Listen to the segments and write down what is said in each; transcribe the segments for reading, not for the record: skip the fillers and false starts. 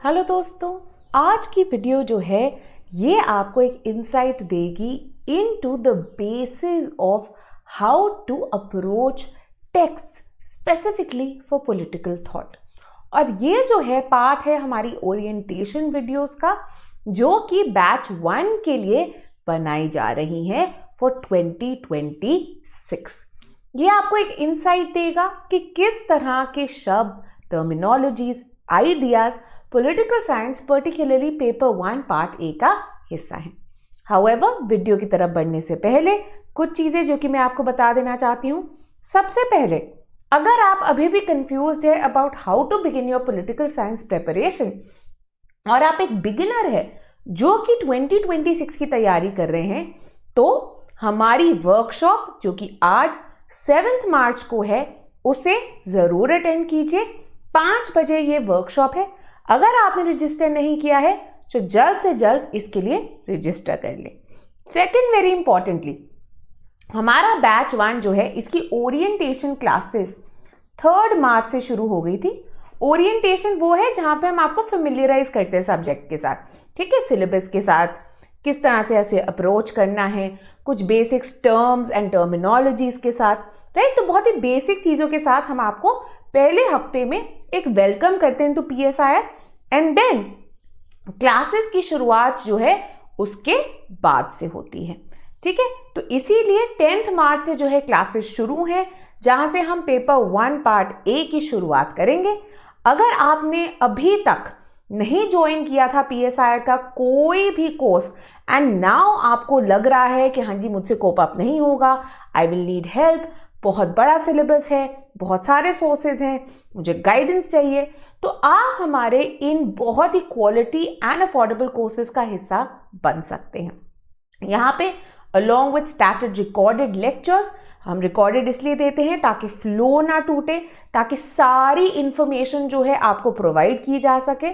Hello दोस्तों, आज की वीडियो जो है ये आपको एक इंसाइट देगी into the basis of how to approach text specifically for political thought. और ये जो है पार्ट है हमारी ओरिएंटेशन वीडियोस का, जो कि बैच 1 के लिए बनाई जा रही है फॉर 2026। ये आपको एक इंसाइट देगा कि किस तरह के शब्द, terminologies, ideas political science particularly paper 1 part A का हिस्सा है। हाउएवर, वीडियो की तरफ बढ़ने से पहले कुछ चीजें जो कि मैं आपको बता देना चाहती हूँ। सबसे पहले, अगर आप अभी भी कंफ्यूज्ड है about how to begin your political science preparation और आप एक बिगिनर है जो कि 2026 की तैयारी कर रहे हैं, तो हमारी वर्कशॉप जो कि आज 7 मार्च को है उसे जरूर अटेंड कीजिए। 5 बजे ये वर्कशॉप है। अगर आपने रजिस्टर नहीं किया है तो जल्द से जल्द इसके लिए रजिस्टर कर ले। सेकंड, वेरी इंपॉर्टेंटली, हमारा बैच 1 जो है इसकी ओरिएंटेशन क्लासेस 3 मार्च से शुरू हो गई थी। ओरिएंटेशन वो है जहां पे हम आपको फेमिलियराइज करते हैं सब्जेक्ट के साथ, ठीक है, सिलेबस के साथ, किस तरह से ऐसे अप्रोच करना है, कुछ बेसिक्स टर्म्स एंड टर्मिनोलॉजीज के साथ, राइट। तो बहुत ही बेसिक चीजों के साथ हम आपको पहले हफ्ते में एक वेलकम करते हैं to PSIR and then classes की शुरुआत जो है उसके बाद से होती है, ठीक है। तो इसीलिए 10 मार्च से जो है क्लासेस शुरू हैं, जहां से हम पेपर 1 पार्ट ए की शुरुआत करेंगे। अगर आपने अभी तक नहीं ज्वाइन किया था PSIR का कोई भी कोर्स एंड नाउ आपको लग रहा है कि हाँ जी मुझसे कोप अप नहीं होगा, आई विल नीड हेल्प, बहुत बड़ा सिलेबस है, बहुत सारे सोर्सेज हैं, मुझे गाइडेंस चाहिए, तो आप हमारे इन बहुत ही क्वालिटी एंड अफोर्डेबल कोर्सेज का हिस्सा बन सकते हैं। यहाँ पे अलॉन्ग विद स्टैटर्ड रिकॉर्डेड लेक्चर्स, हम रिकॉर्डेड इसलिए देते हैं ताकि फ्लो ना टूटे, ताकि सारी इंफॉर्मेशन जो है आपको प्रोवाइड की जा सके,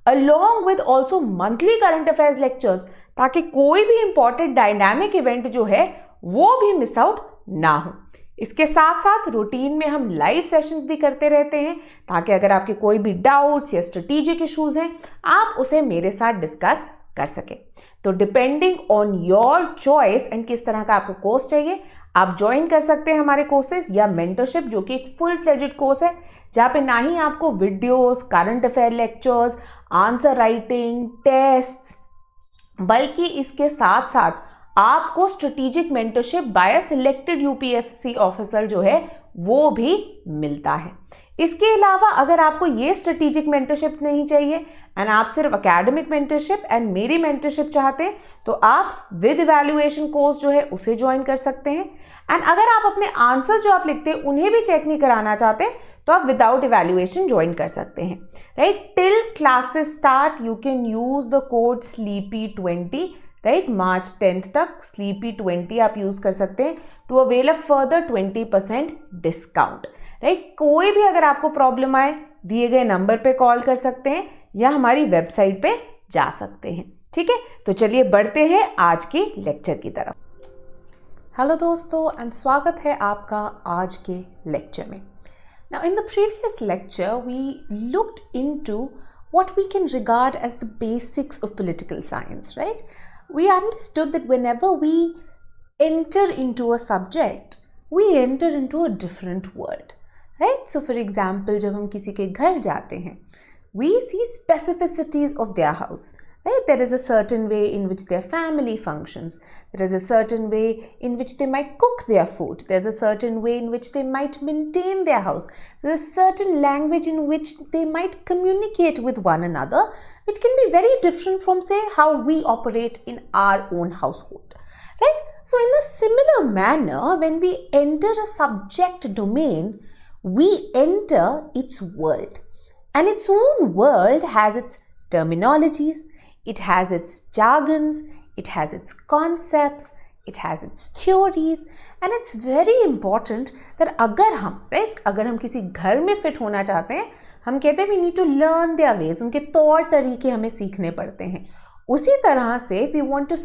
along with also monthly current affairs lectures, ताकि कोई भी इंपॉर्टेंट डायनामिक इवेंट जो है वो भी मिस आउट ना हो। इसके साथ साथ रूटीन में हम लाइव सेशंस भी करते रहते हैं, ताकि अगर आपके कोई भी डाउट्स या स्ट्रेटेजिक इश्यूज हैं आप उसे मेरे साथ डिस्कस कर सकें। तो depending on your choice and किस तरह का आपको कोर्स चाहिए, आप ज्वाइन कर सकते हैं हमारे कोर्सेज या मेंटरशिप, जो कि एक फुल फ्लेजेड कोर्स है जहाँ पे ना ही आपको videos, current affair lectures, answer writing, test, बल्कि इसके साथ साथ आपको strategic mentorship by selected UPSC officer जो है वो भी मिलता है। इसके अलावा अगर आपको ये स्ट्रेटेजिक मेंटरशिप नहीं चाहिए एंड आप सिर्फ एकेडमिक मेंटरशिप एंड मेरी मेंटरशिप चाहते हैं, तो आप विद इवैल्यूएशन कोर्स जो है उसे ज्वाइन कर सकते हैं। एंड अगर आप अपने आंसर्स जो आप लिखते हैं उन्हें भी चेक नहीं कराना चाहते तो आप विदाउट इवैल्यूएशन ज्वाइन कर सकते हैं, right. Till classes start you can use the code SLEEPY20, right. March 10 तक SLEEPY20 आप यूज कर सकते हैं to avail a further 20% discount, right. कोई भी अगर आपको प्रॉब्लम आए दिए गए नंबर पे कॉल कर सकते हैं या हमारी वेबसाइट पे जा सकते हैं, ठीक है। तो चलिए बढ़ते हैं आज के लेक्चर की तरफ। हेलो दोस्तों एंड स्वागत है आपका आज के लेक्चर में। Now in the previous lecture we looked into what we can regard as the basics of political science, right. We understood that whenever we enter into a subject, we enter into a different world, right? So for example, जब हम किसी के घर जाते हैं, we see specificities of their house, right? There is a certain way in which their family functions. There is a certain way in which they might cook their food. There's a certain way in which they might maintain their house. There's a certain language in which they might communicate with one another, which can be very different from, say, how we operate in our own household, right? So in a similar manner, when we enter a subject domain, we enter its world. And its own world has its terminologies, it has its jargons, it has its concepts, it has its theories, and it's very important that अगर हम, right, अगर हम किसी घर में fit होना चाहते हैं, हम कहते हैं we need to learn their ways, उनके तौर तरीके हमें सीखने पड़ते हैं। उसी तरह से if we want to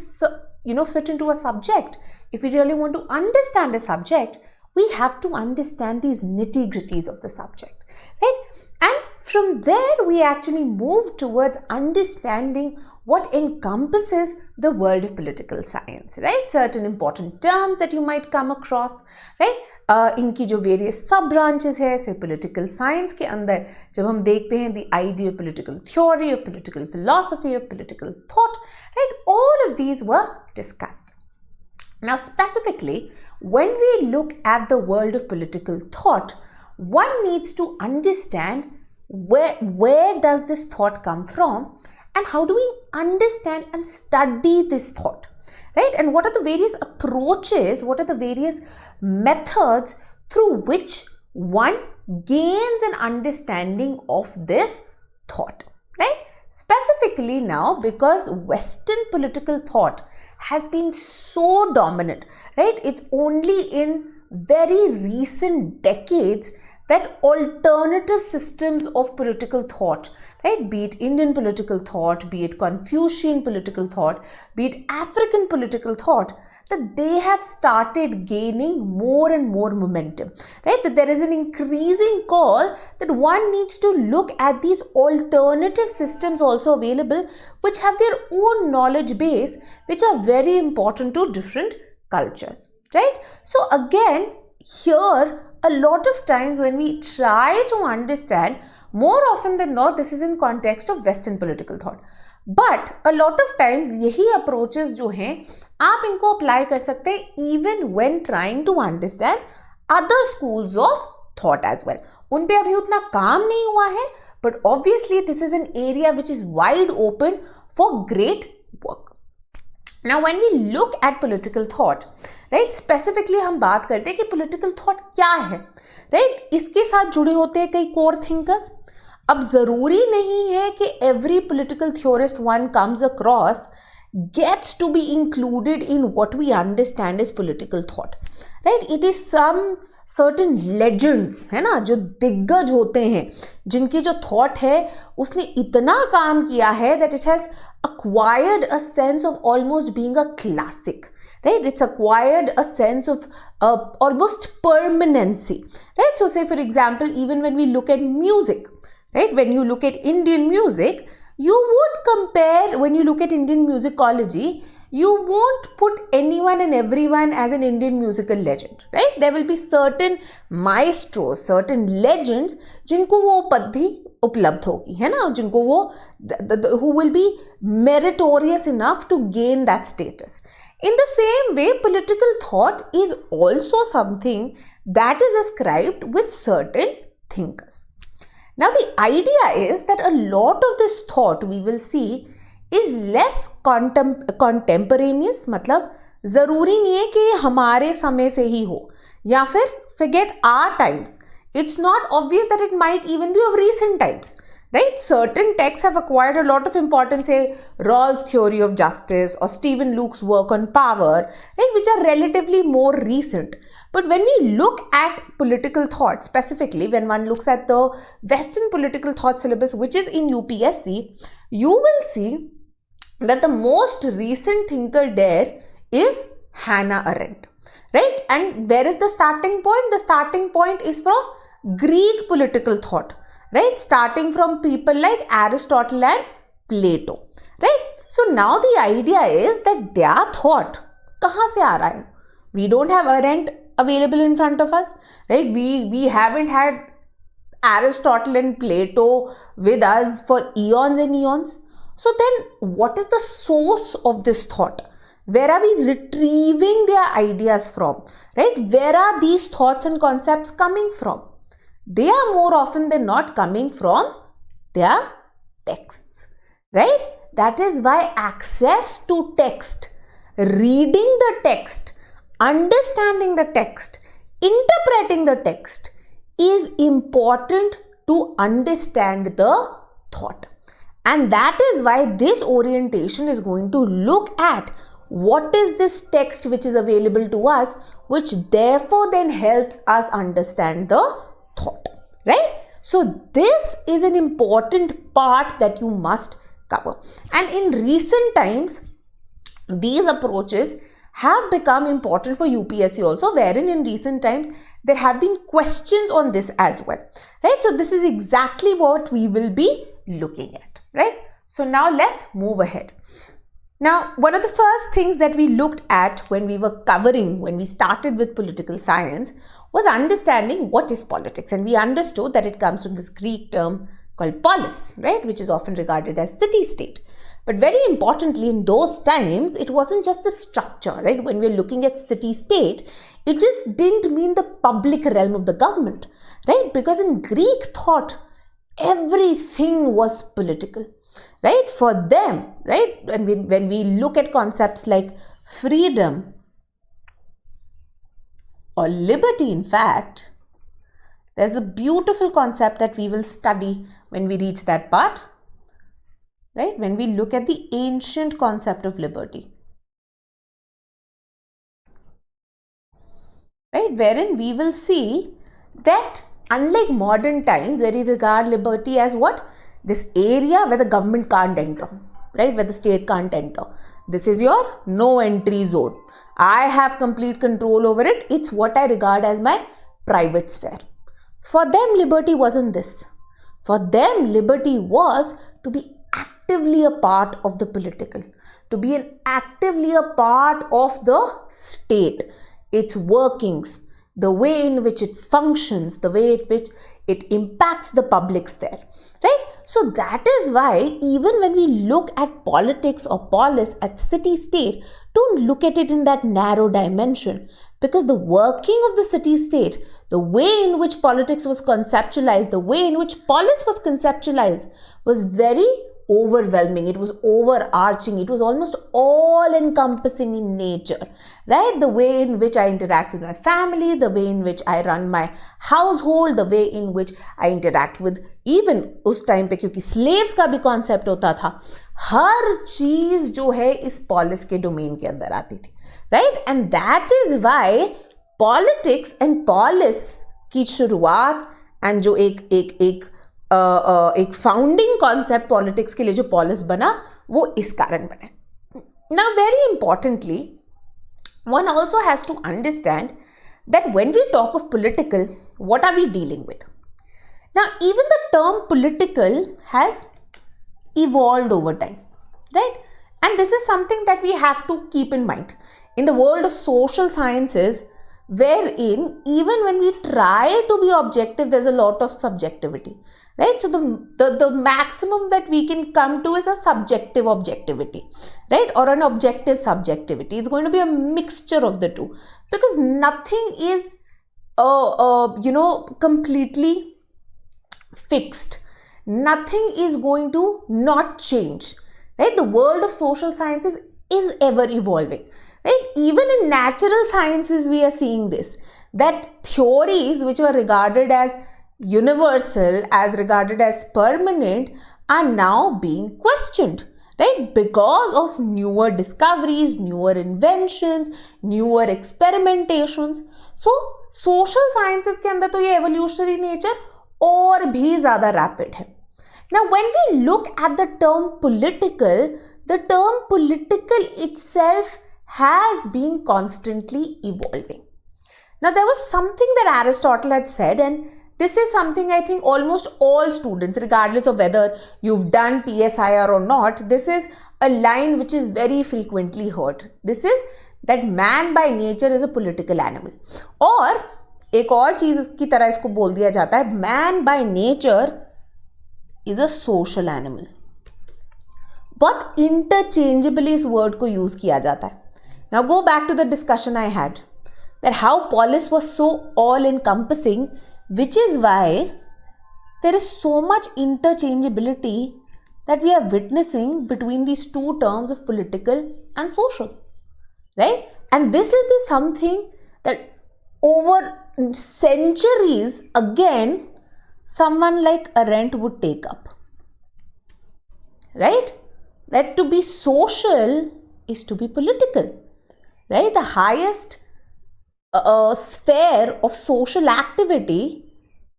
fit into a subject, if we really want to understand a subject, we have to understand these nitty-gritties of the subject, right? And From there, we actually move towards understanding what encompasses the world of political science, right? Certain important terms that you might come across, right? इनकी जो various sub branches है, say political science के अंदर जब हम देखते हैं the idea of political theory, of political philosophy, of political thought, right? All of these were discussed. Now, specifically, when we look at the world of political thought, one needs to understand where does this thought come from, and how do we understand and study this thought, right? And what are the various approaches, what are the various methods through which one gains an understanding of this thought, right? Specifically now, because Western political thought has been so dominant, right? It's only in very recent decades that alternative systems of political thought, right, be it Indian political thought, be it Confucian political thought, be it African political thought, that they have started gaining more and more momentum, right? That there is an increasing call that one needs to look at these alternative systems also available, which have their own knowledge base, which are very important to different cultures, right? So again, here, a lot of times when we try to understand, more often than not, this is in context of Western political thought. But a lot of times यही approaches जो हैं आप इनको apply कर सकते हैं even when trying to understand other schools of thought as well. उन पे अभी उतना काम नहीं हुआ है, but obviously this is an area which is wide open for great work. Now, when we look at political thought, right, specifically हम बात करते हैं कि political thought क्या है, right? इसके साथ जुड़े होते हैं कई core thinkers. अब ज़रूरी नहीं है कि every political theorist one comes across gets to be included in what we understand as political thought, right? It is some certain legends, है ना, जो दिग्गज होते हैं, जिनकी जो thought है उसने इतना काम किया है that it has acquired a sense of almost being a classic, right? It's acquired a sense of almost permanency, right? So say for example, even when we look at music, right? When you look at Indian music, you would compare, when you look at Indian musicology, you won't put anyone and everyone as an Indian musical legend, right? There will be certain maestros, certain legends, जिनको वो उपाधि उपलब्ध होगी, है ना, जिनको वो who will be meritorious enough to gain that status. In the same way, political thought is also something that is ascribed with certain thinkers. Now, the idea is that a lot of this thought we will see is less contemporaneous, मतलब ज़रूरी नहीं है कि हमारे समय से ही हो, या फिर forget our times. It's not obvious that it might even be of recent times, right? Certain texts have acquired a lot of importance, say Rawls' theory of justice or Stephen Luke's work on power, right, which are relatively more recent. But when we look at political thought, specifically when one looks at the Western political thought syllabus, which is in UPSC, you will see that the most recent thinker there is Hannah Arendt, right? And where is the starting point? The starting point is from Greek political thought, right? Starting from people like Aristotle and Plato, right? So now the idea is that their thought कहाँ से आ रहा है? We don't have Arendt available in front of us, right? We haven't had Aristotle and Plato with us for eons and eons. So then what is the source of this thought? Where are we retrieving their ideas from, right? Where are these thoughts and concepts coming from? They are more often than not coming from their texts, right? That is why access to text, reading the text, understanding the text, interpreting the text is important to understand the thought. And that is why this orientation is going to look at what is this text which is available to us, which therefore then helps us understand the thought, right? So this is an important part that you must cover. And in recent times, these approaches have become important for UPSC also, wherein in recent times there have been questions on this as well, right? So this is exactly what we will be looking at, right? So now let's move ahead. Now, one of the first things that we looked at when we started with political science was understanding what is politics. And we understood that it comes from this Greek term called polis, right? Which is often regarded as city-state. But very importantly, in those times, it wasn't just a structure, right? When we're looking at city-state, it just didn't mean the public realm of the government, right? Because in Greek thought, everything was political, right? For them, right? When we look at concepts like freedom or liberty, in fact, there's a beautiful concept that we will study when we reach that part, right? When we look at the ancient concept of liberty, right? Wherein we will see that unlike modern times where we regard liberty as what? This area where the government can't enter, right? Where the state can't enter. This is your no entry zone. I have complete control over it. It's what I regard as my private sphere. For them, liberty wasn't this. For them, liberty was to be actively a part of the political, to be actively a part of the state, its workings, the way in which it functions, the way in which it impacts the public sphere, right? So that is why even when we look at politics or polis at city-state, don't look at it in that narrow dimension, because the working of the city-state, the way in which politics was conceptualized, the way in which polis was conceptualized was very overwhelming. It was overarching. It was almost all-encompassing in nature, right? The way in which I interact with my family, the way in which I run my household, the way in which I interact with even उस time पे क्योंकि slaves का भी concept होता था, हर चीज जो है इस polis के domain के अंदर आती थी, right? And that is why politics and polis की शुरुआत and जो एक फाउंडिंग कॉन्सेप्ट पॉलिटिक्स के लिए जो पॉलिस बना वो इस कारण बने. Now very importantly one also has to understand that when we talk of political, what are we dealing with? Now, even the term political has evolved over time, right? And this is something that we have to keep in mind. In the world of social sciences, wherein even when we try to be objective, there's a lot of subjectivity, right? So the maximum that we can come to is a subjective objectivity, right? Or an objective subjectivity. It's going to be a mixture of the two, because nothing is completely fixed. Nothing is going to not change, right? The world of social sciences is ever evolving, right? Even in natural sciences, we are seeing this, that theories which were regarded as universal, as regarded as permanent, are now being questioned, right? Because of newer discoveries, newer inventions, newer experimentations. So, social sciences के अंदर तो ये evolutionary nature और भी ज़्यादा rapid है. Now, when we look at the term political itself has been constantly evolving. Now, there was something that Aristotle had said, and this is something I think almost all students, regardless of whether you've done PSIR or not, this is a line which is very frequently heard. This is that man by nature is a political animal. और एक और चीज की तरह इसको बोल दिया जाता है, man by nature is a social animal. बहुत interchangeably इस word को use किया जाता है. Now go back to the discussion I had, that how polis was so all-encompassing, which is why there is so much interchangeability that we are witnessing between these two terms of political and social, right? And this will be something that over centuries, again, someone like Arendt would take up, right? That to be social is to be political, right? The highest sphere of social activity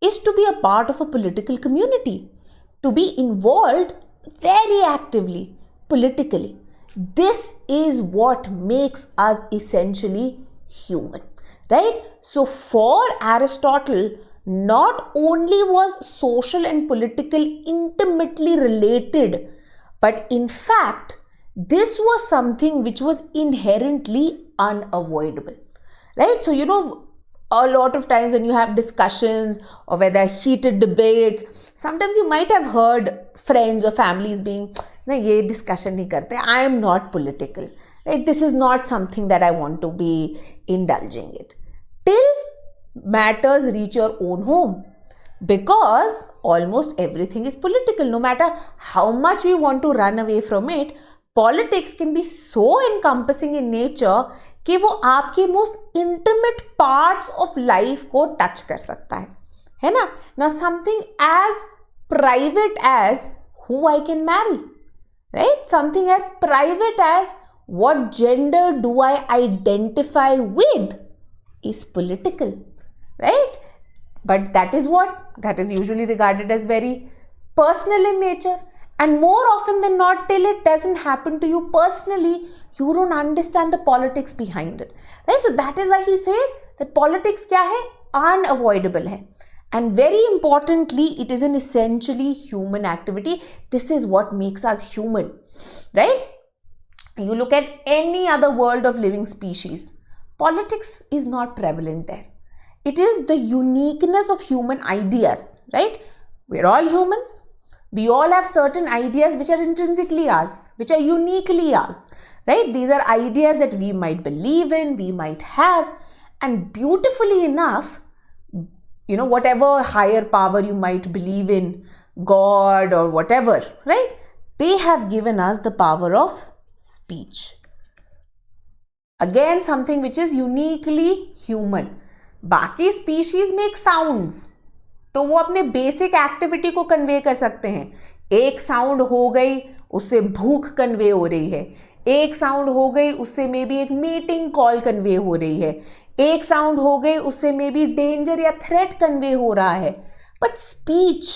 is to be a part of a political community, to be involved very actively, politically. This is what makes us essentially human. right? So for Aristotle, not only was social and political intimately related, but in fact, this was something which was inherently unavoidable, right? So, a lot of times when you have discussions or whether heated debates, sometimes you might have heard friends or families being, na ye discussion nahi karte, I am not political, right? This is not something that I want to be indulging it. Till matters reach your own home, because almost everything is political. No matter how much we want to run away from it, politics can be so encompassing in nature कि वो आपके most intimate parts of life को touch कर सकता है ना? Now something as private as who I can marry, right? Something as private as what gender do I identify with is political, right? But that is usually regarded as very personal in nature. And more often than not, till it doesn't happen to you personally, you don't understand the politics behind it, right? So that is why he says that politics क्या है? Unavoidable है. And very importantly, it is an essentially human activity. This is what makes us human, right? You look at any other world of living species, politics is not prevalent there. It is the uniqueness of human ideas, right? We're all humans. We all have certain ideas which are intrinsically ours, which are uniquely ours, right? These are ideas that we might believe in, we might have, and beautifully enough, whatever higher power you might believe in, God or whatever, right? They have given us the power of speech. Again, something which is uniquely human. बाकी species make sounds, तो वो अपने basic activity को convey कर सकते हैं. एक sound हो गई, उससे भूख कन्वे हो रही है. एक साउंड हो गई, उससे मे बी एक मीटिंग कॉल कन्वे हो रही है. एक साउंड हो गई, उससे मे बी डेंजर या थ्रेट कन्वे हो रहा है. But speech,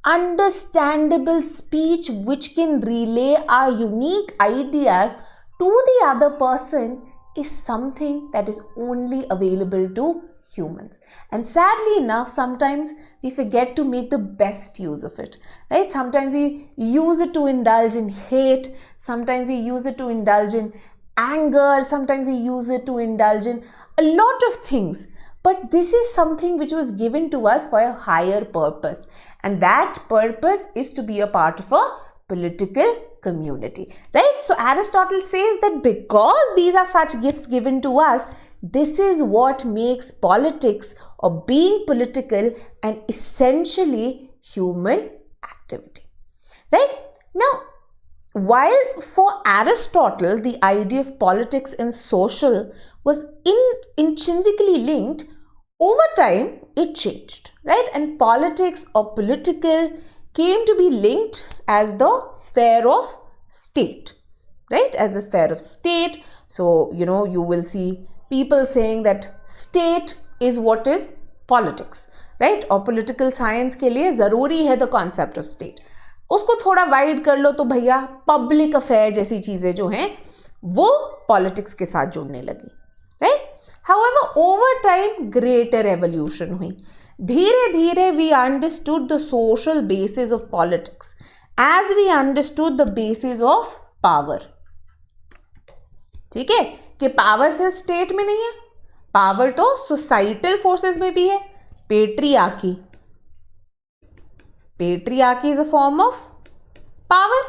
understandable speech which can relay our unique ideas to the other person is something that is only available to humans. And sadly enough, sometimes we forget to make the best use of it, right? Sometimes we use it to indulge in hate, sometimes we use it to indulge in anger, sometimes we use it to indulge in a lot of things. But this is something which was given to us for a higher purpose, and that purpose is to be a part of a political community, right? So Aristotle says that because these are such gifts given to us, this is what makes politics or being political an essentially human activity, right? Now, while for Aristotle the idea of politics and social was intrinsically linked, over time it changed, right? And politics or political came to be linked as the sphere of state, right? As the sphere of state. So, you will see people saying that state is what is politics, right? और political science के लिए ज़रूरी है the concept of state. उसको थोड़ा wide कर लो तो भैया पब्लिक अफेयर जैसी चीज़ें जो हैं वो पॉलिटिक्स के साथ जुड़ने लगी, right? However over time greater evolution हुई. धीरे धीरे we understood the social basis of politics as we understood the basis of power. ठीक है कि पावर सिर्फ स्टेट में नहीं है, पावर तो सोसाइटल फोर्सेस में भी है. Patriarchy is a form of power,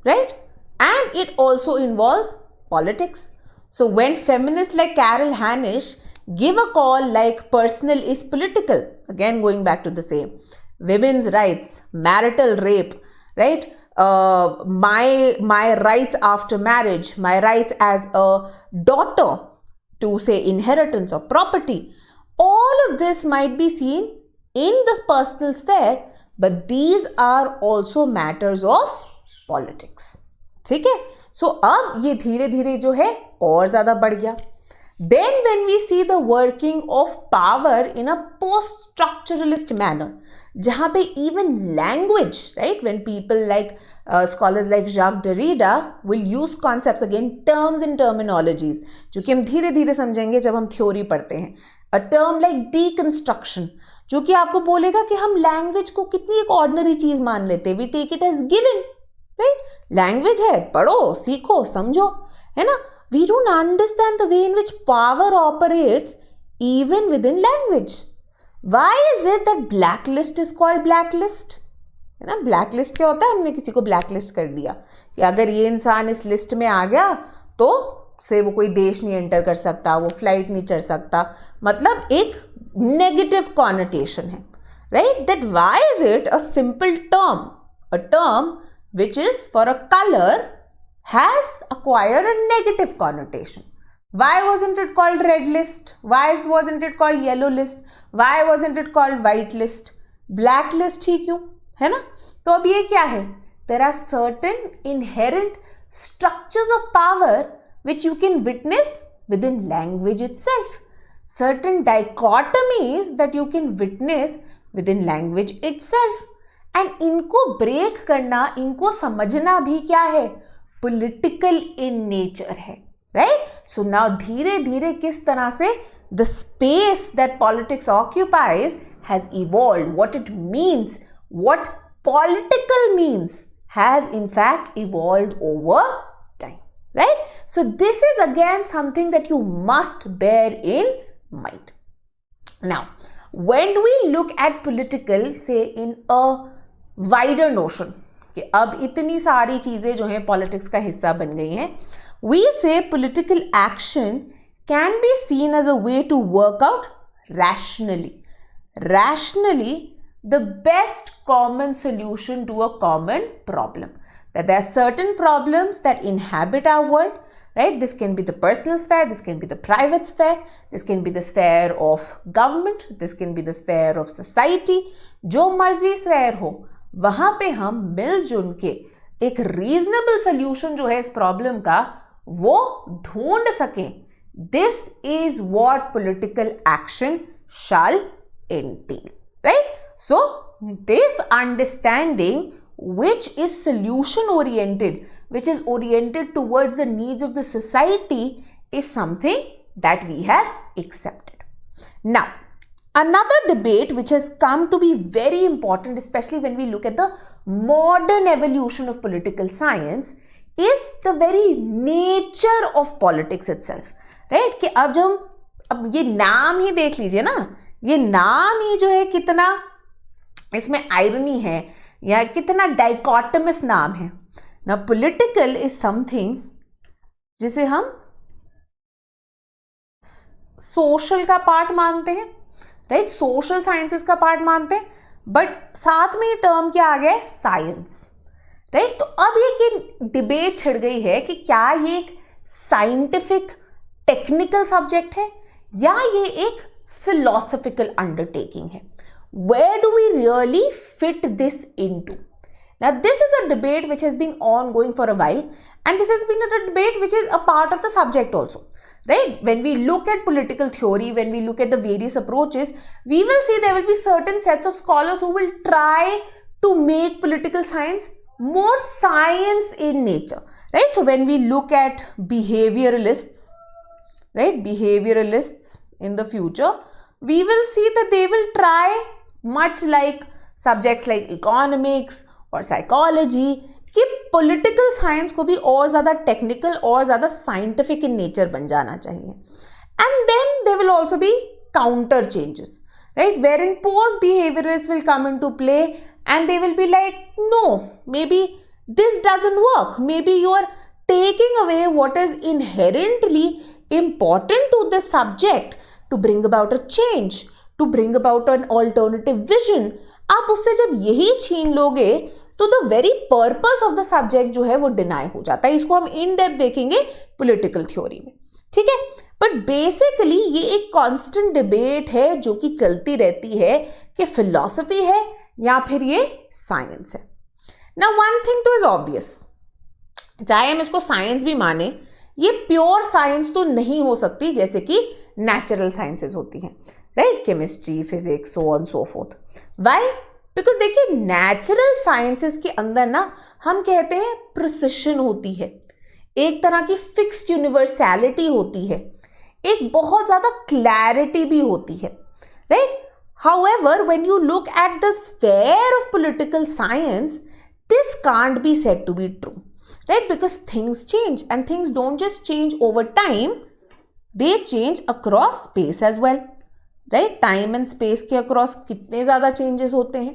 right? And it also involves politics. So when feminists like Carol Hanisch give a call like personal is political, again going back to the same, women's rights, marital rape, right? My rights after marriage, my rights as a daughter to say inheritance or property, all of this might be seen in the personal sphere, but these are also matters of politics. ठीक है? So अब ये धीरे धीरे जो है और ज़्यादा बढ़ गया. Then when we see the working of power in a post-structuralist manner, जहाँ पे even language, right? When people like scholars like Jacques Derrida will use concepts again, terms and terminologies, जो कि हम धीरे धीरे समझेंगे जब हम थ्योरी पढ़ते हैं. A term like deconstruction, जो कि आपको बोलेगा कि हम लैंग्वेज को कितनी एक ऑर्डिनरी चीज मान लेते हैं. We take it as given, right? Language है, पढ़ो, सीखो, समझो, है ना? We don't understand the way in which power operates even within language. Why is it that blacklist is called blacklist? है ना, blacklist क्या होता है? हमने किसी को blacklist कर दिया कि अगर ये इंसान इस लिस्ट में आ गया तो से वो कोई देश नहीं एंटर कर सकता, वो फ्लाइट नहीं चढ़ सकता. मतलब एक नेगेटिव कॉनोटेशन है, right? That why is it a simple term, a term which is for a colour has acquired a negative connotation. Why wasn't it called red list? Why wasn't it called yellow list? Why wasn't it called white list? Black list ही क्यों, है ना? तो अब ये क्या है? There are certain inherent structures of power which you can witness within language itself. Certain dichotomies that you can witness within language itself. And इनको break करना, इनको समझना भी क्या है? Political in nature है. Right? So now धीरे धीरे किस तरह से the space that politics occupies has evolved. What it means, what political means has in fact evolved over time. Right? So this is again something that you must bear in mind. Now, when we look at political, say in a wider notion, कि अब इतनी सारी चीजें जो हैं politics का हिस्सा बन गई हैं, we say political action can be seen as a way to work out rationally the best common solution to a common problem. That there are certain problems that inhabit our world, right? This can be the personal sphere, this can be the private sphere, this can be the sphere of government, this can be the sphere of society. जो मर्जी sphere हो, वहां पे हम मिलजुल के एक reasonable solution जो है इस प्रॉब्लम का वो ढूंढ सकें. This is what political action shall entail, right? So this understanding which is solution oriented, which is oriented towards the needs of the society, is something that we have accepted. Now, another debate which has come to be very important, especially when we look at the modern evolution of political science, is the very nature of politics itself, right? कि अब ये नाम ही देख लीजिए ना, ये नाम ही जो है कितना इसमें आयरनी है या कितना डाइकोटमस नाम है ना. पॉलिटिकल इज समथिंग जिसे हम सोशल का पार्ट मानते हैं, राइट? सोशल साइंसेस का पार्ट मानते हैं, बट साथ में ये टर्म क्या आ गया है? Science, right? तो अब ये डिबेट छिड़ गई है कि क्या ये एक साइंटिफिक टेक्निकल सब्जेक्ट है या ये एक फिलोसॉफिकल अंडरटेकिंग है. Where do we really fit this into? Now, this is a debate which has been ongoing for a while, and this has been a debate which is a part of the subject also, right? When we look at political theory, when we look at the various approaches, we will see there will be certain sets of scholars who will try to make political science more science in nature, right? So, when we look at behavioralists, right? Behavioralists in the future, we will see that they will try, much like subjects like economics or psychology, कि political science को भी और ज़्यादा technical और ज़्यादा scientific in nature बन जाना चाहिए. And then there will also be counter changes, right? Wherein post-behaviorists will come into play and they will be like, no, maybe this doesn't work. Maybe you are taking away what is inherently important to the subject to bring about a change, to bring about an alternative vision. आप उससे जब यही छीन लोगे तो the very purpose of the subject जो है वो डिनाई हो जाता है. इसको हम इन डेप्थ देखेंगे पॉलिटिकल थ्योरी में, ठीक है? बट बेसिकली ये एक कांस्टेंट डिबेट है जो कि चलती रहती है कि फिलॉसफी है या फिर ये साइंस है. नाउ वन थिंग तो इज ऑब्वियस, चाहे हम इसको साइंस भी माने, ये प्योर साइंस तो नहीं हो सकती जैसे कि नेचुरल साइंसेस होती हैं, right? Chemistry, physics, so on so fourth. Why? Because देखिए नेचुरल साइंसेस के अंदर ना हम कहते हैं प्रिसिशन होती है, एक तरह की फिक्स्ड यूनिवर्सैलिटी होती है, एक बहुत ज्यादा क्लैरिटी भी होती है, right? However, when you look at the sphere of political science, this can't be said to be true, right? Because things change and things don't just change over time, they change across space as well, right? Time and space के across कितने ज़्यादा changes होते हैं.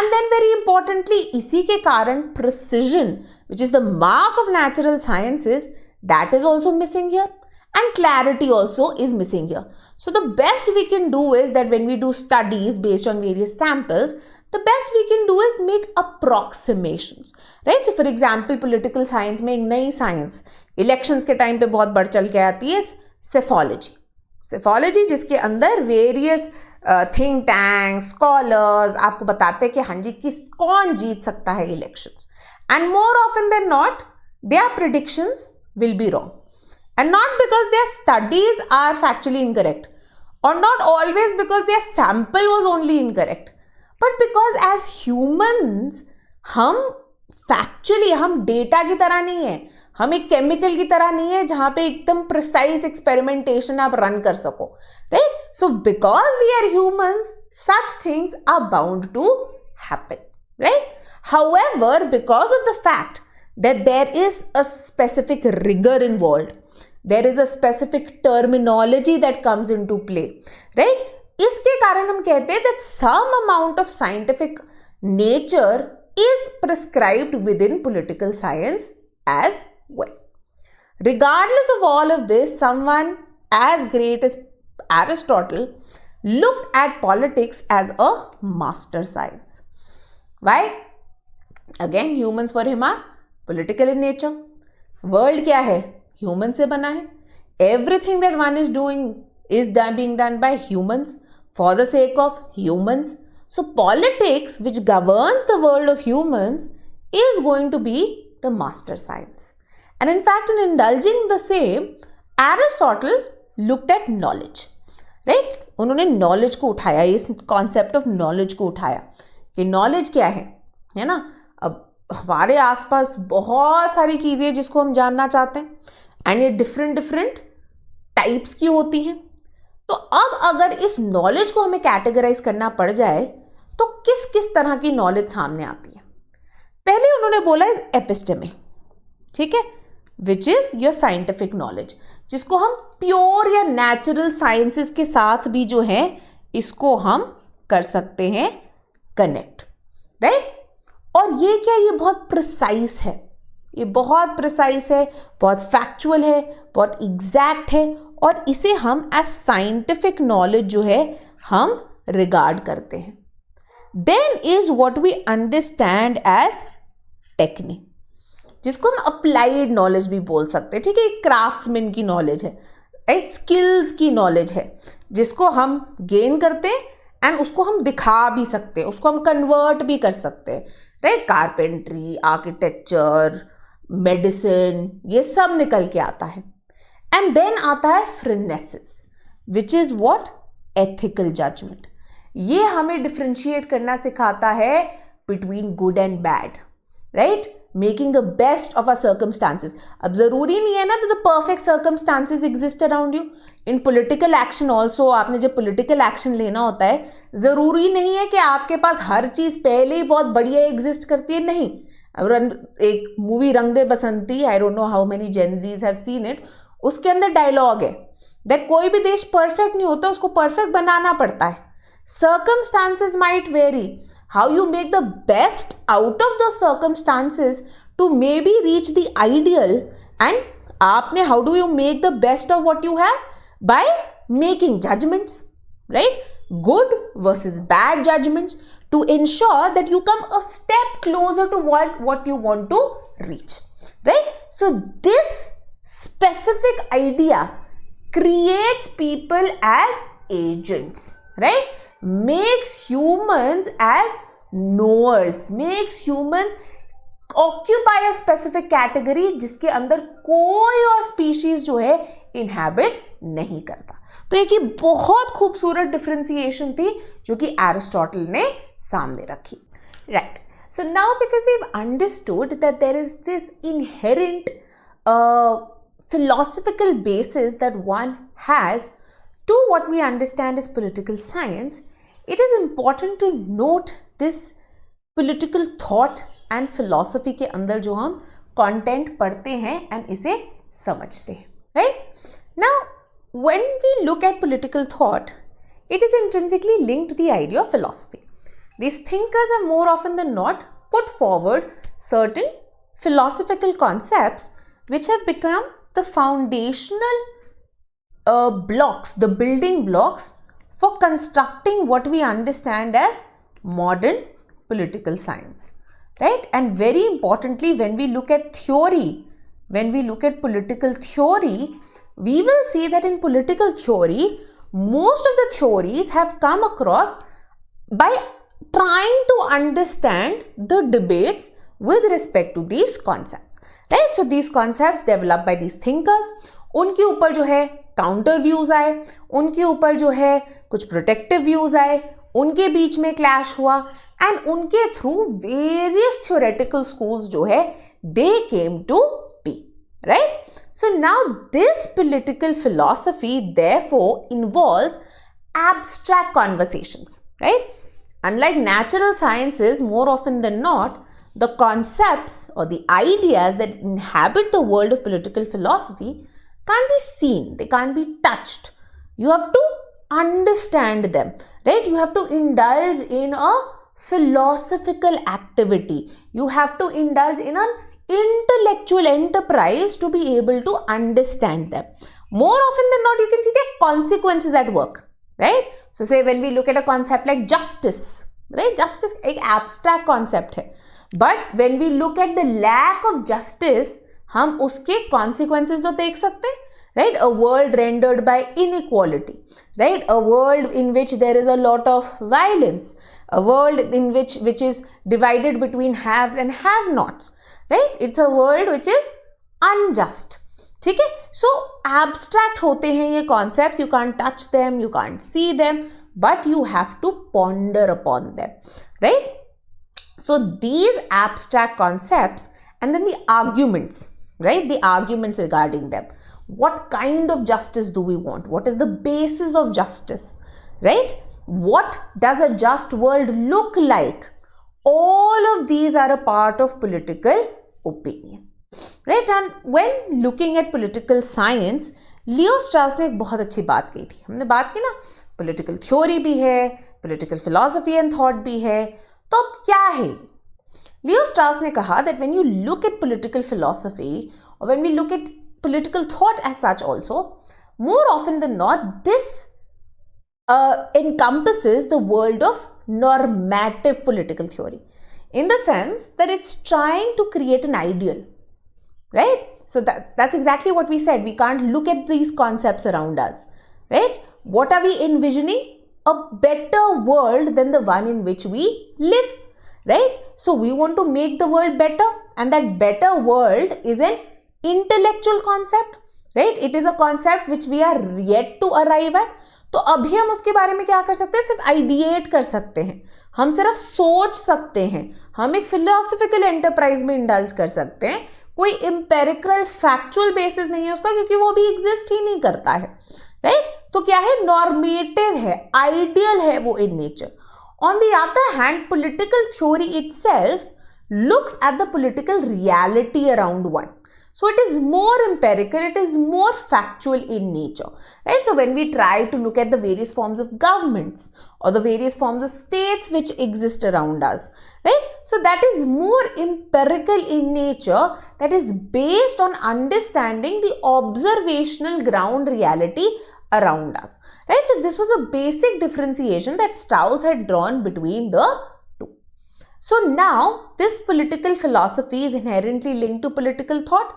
And then very importantly, इसी के कारण precision, which is the mark of natural sciences, that is also missing here. And clarity also is missing here. So the best we can do is that when we do studies based on various samples, the best we can do is make approximations, right? So for example, political science में एक नई science elections के time पे बहुत बढ़ चल के आती है सेफोलॉजी. सेफोलॉजी जिसके अंदर वेरियस थिंक टैंक स्कॉलर्स आपको बताते हैं कि हाँ जी कौन जीत सकता है elections, and more often than not their predictions will be wrong. And not because their studies are factually incorrect, or not always because their sample was only incorrect, but because as humans हम factually हम data की तरह नहीं है, हम एक chemical की तरह नहीं है जहाँ पे एकदम precise experimentation आप run कर सको, right? So because we are humans, such things are bound to happen, right? However, because of the fact that there is a specific rigor involved, there is a specific terminology that comes into play, right? इसके कारण हम कहते हैं that some amount of scientific nature is prescribed within political science as well. Regardless of all of this, someone as great as Aristotle looked at politics as a master science. Why? Again, humans for him are political in nature. World क्या है? Human से बना है. Everything that one is doing is being done by humans for the sake of humans. So politics which governs the world of humans is going to be the master science. And in fact in indulging the same, Aristotle looked at knowledge, right? उन्होंने knowledge को उठाया, इस concept of knowledge को उठाया कि knowledge क्या है ना? अब हमारे आसपास बहुत सारी चीज़ें जिसको हम जानना चाहते हैं, एंड ये डिफरेंट टाइप्स की होती हैं. तो अब अगर इस नॉलेज को हमें कैटेगराइज करना पड़ जाए तो किस किस तरह की नॉलेज सामने आती है? पहले उन्होंने बोला इज एपिस्टेमे, ठीक है, which is your scientific knowledge, जिसको हम प्योर या नेचुरल साइंसेस के साथ भी जो है इसको हम कर सकते हैं कनेक्ट, राइट? और ये क्या, ये बहुत प्रिसाइज है, ये बहुत प्रिसाइज है, बहुत फैक्चुअल है, बहुत एग्जैक्ट है, और इसे हम एज साइंटिफिक नॉलेज जो है हम रिगार्ड करते हैं. Then is what we understand as technique, जिसको हम अप्लाइड नॉलेज भी बोल सकते हैं, ठीक है? क्राफ्ट्समैन की नॉलेज है, राइट? स्किल्स की नॉलेज है, जिसको हम गेन करते हैं एंड उसको हम दिखा भी सकते हैं, उसको हम कन्वर्ट भी कर सकते हैं, राइट? कारपेंट्री, आर्किटेक्चर, मेडिसिन, ये सब निकल के आता है. एंड देन आता है phronesis, which is what? Ethical judgement. ये हमें डिफ्रेंशिएट करना सिखाता है between good and bad, right? Making the best of a circumstances. अब जरूरी नहीं है ना the perfect circumstances exist around you. In political action also, आपने जब पॉलिटिकल एक्शन लेना होता है, जरूरी नहीं है कि आपके पास हर चीज पहले ही बहुत बढ़िया एग्जिस्ट करती है, नहीं. एक movie Rang De Basanti, I don't know how many Gen Zs have seen it, उसके अंदर डायलॉग है दैट कोई भी देश परफेक्ट नहीं होता, उसको परफेक्ट बनाना पड़ता है. Circumstances might vary. How you make the best out of those circumstances to maybe reach the ideal, and आपने how do you make the best of what you have? By making judgments, right? Good versus bad judgments to ensure that you come a step closer to what you want to reach, right? So this specific idea creates people as agents, right? Makes humans as knowers, makes humans occupy a specific category जिसके अंदर कोई और species जो है inhabit नहीं करता. तो एक ये बहुत खूबसूरत डिफ्रेंसिएशन थी जो कि एरिस्टोटल ने सामने रखी. Right. So now because we've understood that there is this inherent philosophical basis that one has to what we understand as political science, it is important to note this political thought and philosophy के अंदर जो हम content पढ़ते हैं and इसे समझते हैं. Right? Now, when we look at political thought, it is intrinsically linked to the idea of philosophy. These thinkers have more often than not put forward certain philosophical concepts which have become the foundational blocks, the building blocks for constructing what we understand as modern political science. Right? And very importantly, when we look at theory, when we look at political theory, we will see that in political theory, most of the theories have come across by trying to understand the debates with respect to these concepts. Right? So these concepts developed by these thinkers, उनके ऊपर जो है counter views आए, उनके ऊपर जो है कुछ प्रोटेक्टिव व्यूज आए, उनके बीच में क्लैश हुआ एंड उनके थ्रू वेरियस थ्योरेटिकल स्कूल्स जो है they came to be. Right? So now this political philosophy therefore involves abstract conversations. Right? Unlike natural sciences, more often than not, the concepts or the ideas that inhabit the world of political philosophy can't be seen, they can't be touched. You have to understand them, right? You have to indulge in a philosophical activity. You have to indulge in an intellectual enterprise to be able to understand them. More often than not, you can see the consequences at work, right? So say when we look at a concept like justice, right? Justice एक abstract concept है. But when we look at the lack of justice, हम उसके consequences तो देख सकते हैं, right? A world rendered by inequality, right? A world in which there is a lot of violence, a world in which is divided between haves and have-nots, right? It's a world which is unjust. ठीक है? So abstract होते हैं ये concepts, you can't touch them, you can't see them, but you have to ponder upon them, right? So these abstract concepts and then the arguments, right? The arguments regarding them. What kind of justice do we want? What is the basis of justice, right? What does a just world look like? All of these are a part of political opinion, right? And when looking at political science, Leo Strauss ने एक बहुत अच्छी बात कही थी. हमने बात की ना, पॉलिटिकल थ्योरी भी है, पॉलिटिकल फिलॉसफी एंड थॉट भी है, तो अब क्या है? लियो स्ट्राउस ने कहा that when you look at political philosophy or when we look at political thought as such also, more often than not, this encompasses the world of normative political theory, in the sense that it's trying to create an ideal, right? So that's exactly what we said. We can't look at these concepts around us, right? What are we envisioning? A better world than the one in which we live, right? So we want to make the world better, and that better world is an intellectual concept, right? It is a concept which we are yet to arrive at. तो अभी हम उसके बारे में क्या कर सकते हैं? सिर्फ आइडिएट कर सकते हैं, हम सिर्फ सोच सकते हैं, हम एक फिलोसफिकल एंटरप्राइज में इंडल्ज कर सकते हैं. कोई एम्पेरिकल फैक्चुअल बेसिस नहीं है उसका, क्योंकि वो भी एग्जिस्ट ही नहीं करता है, राइट? तो क्या है? नॉर्मेटिव है, आइडियल है वो in nature. On the other hand, political theory itself looks at the political reality around one. So it is more empirical, it is more factual in nature, right? So when we try to look at the various forms of governments or the various forms of states which exist around us, right? So that is more empirical in nature, that is based on understanding the observational ground reality around us, right? So this was a basic differentiation that Strauss had drawn between the two. So now this political philosophy is inherently linked to political thought,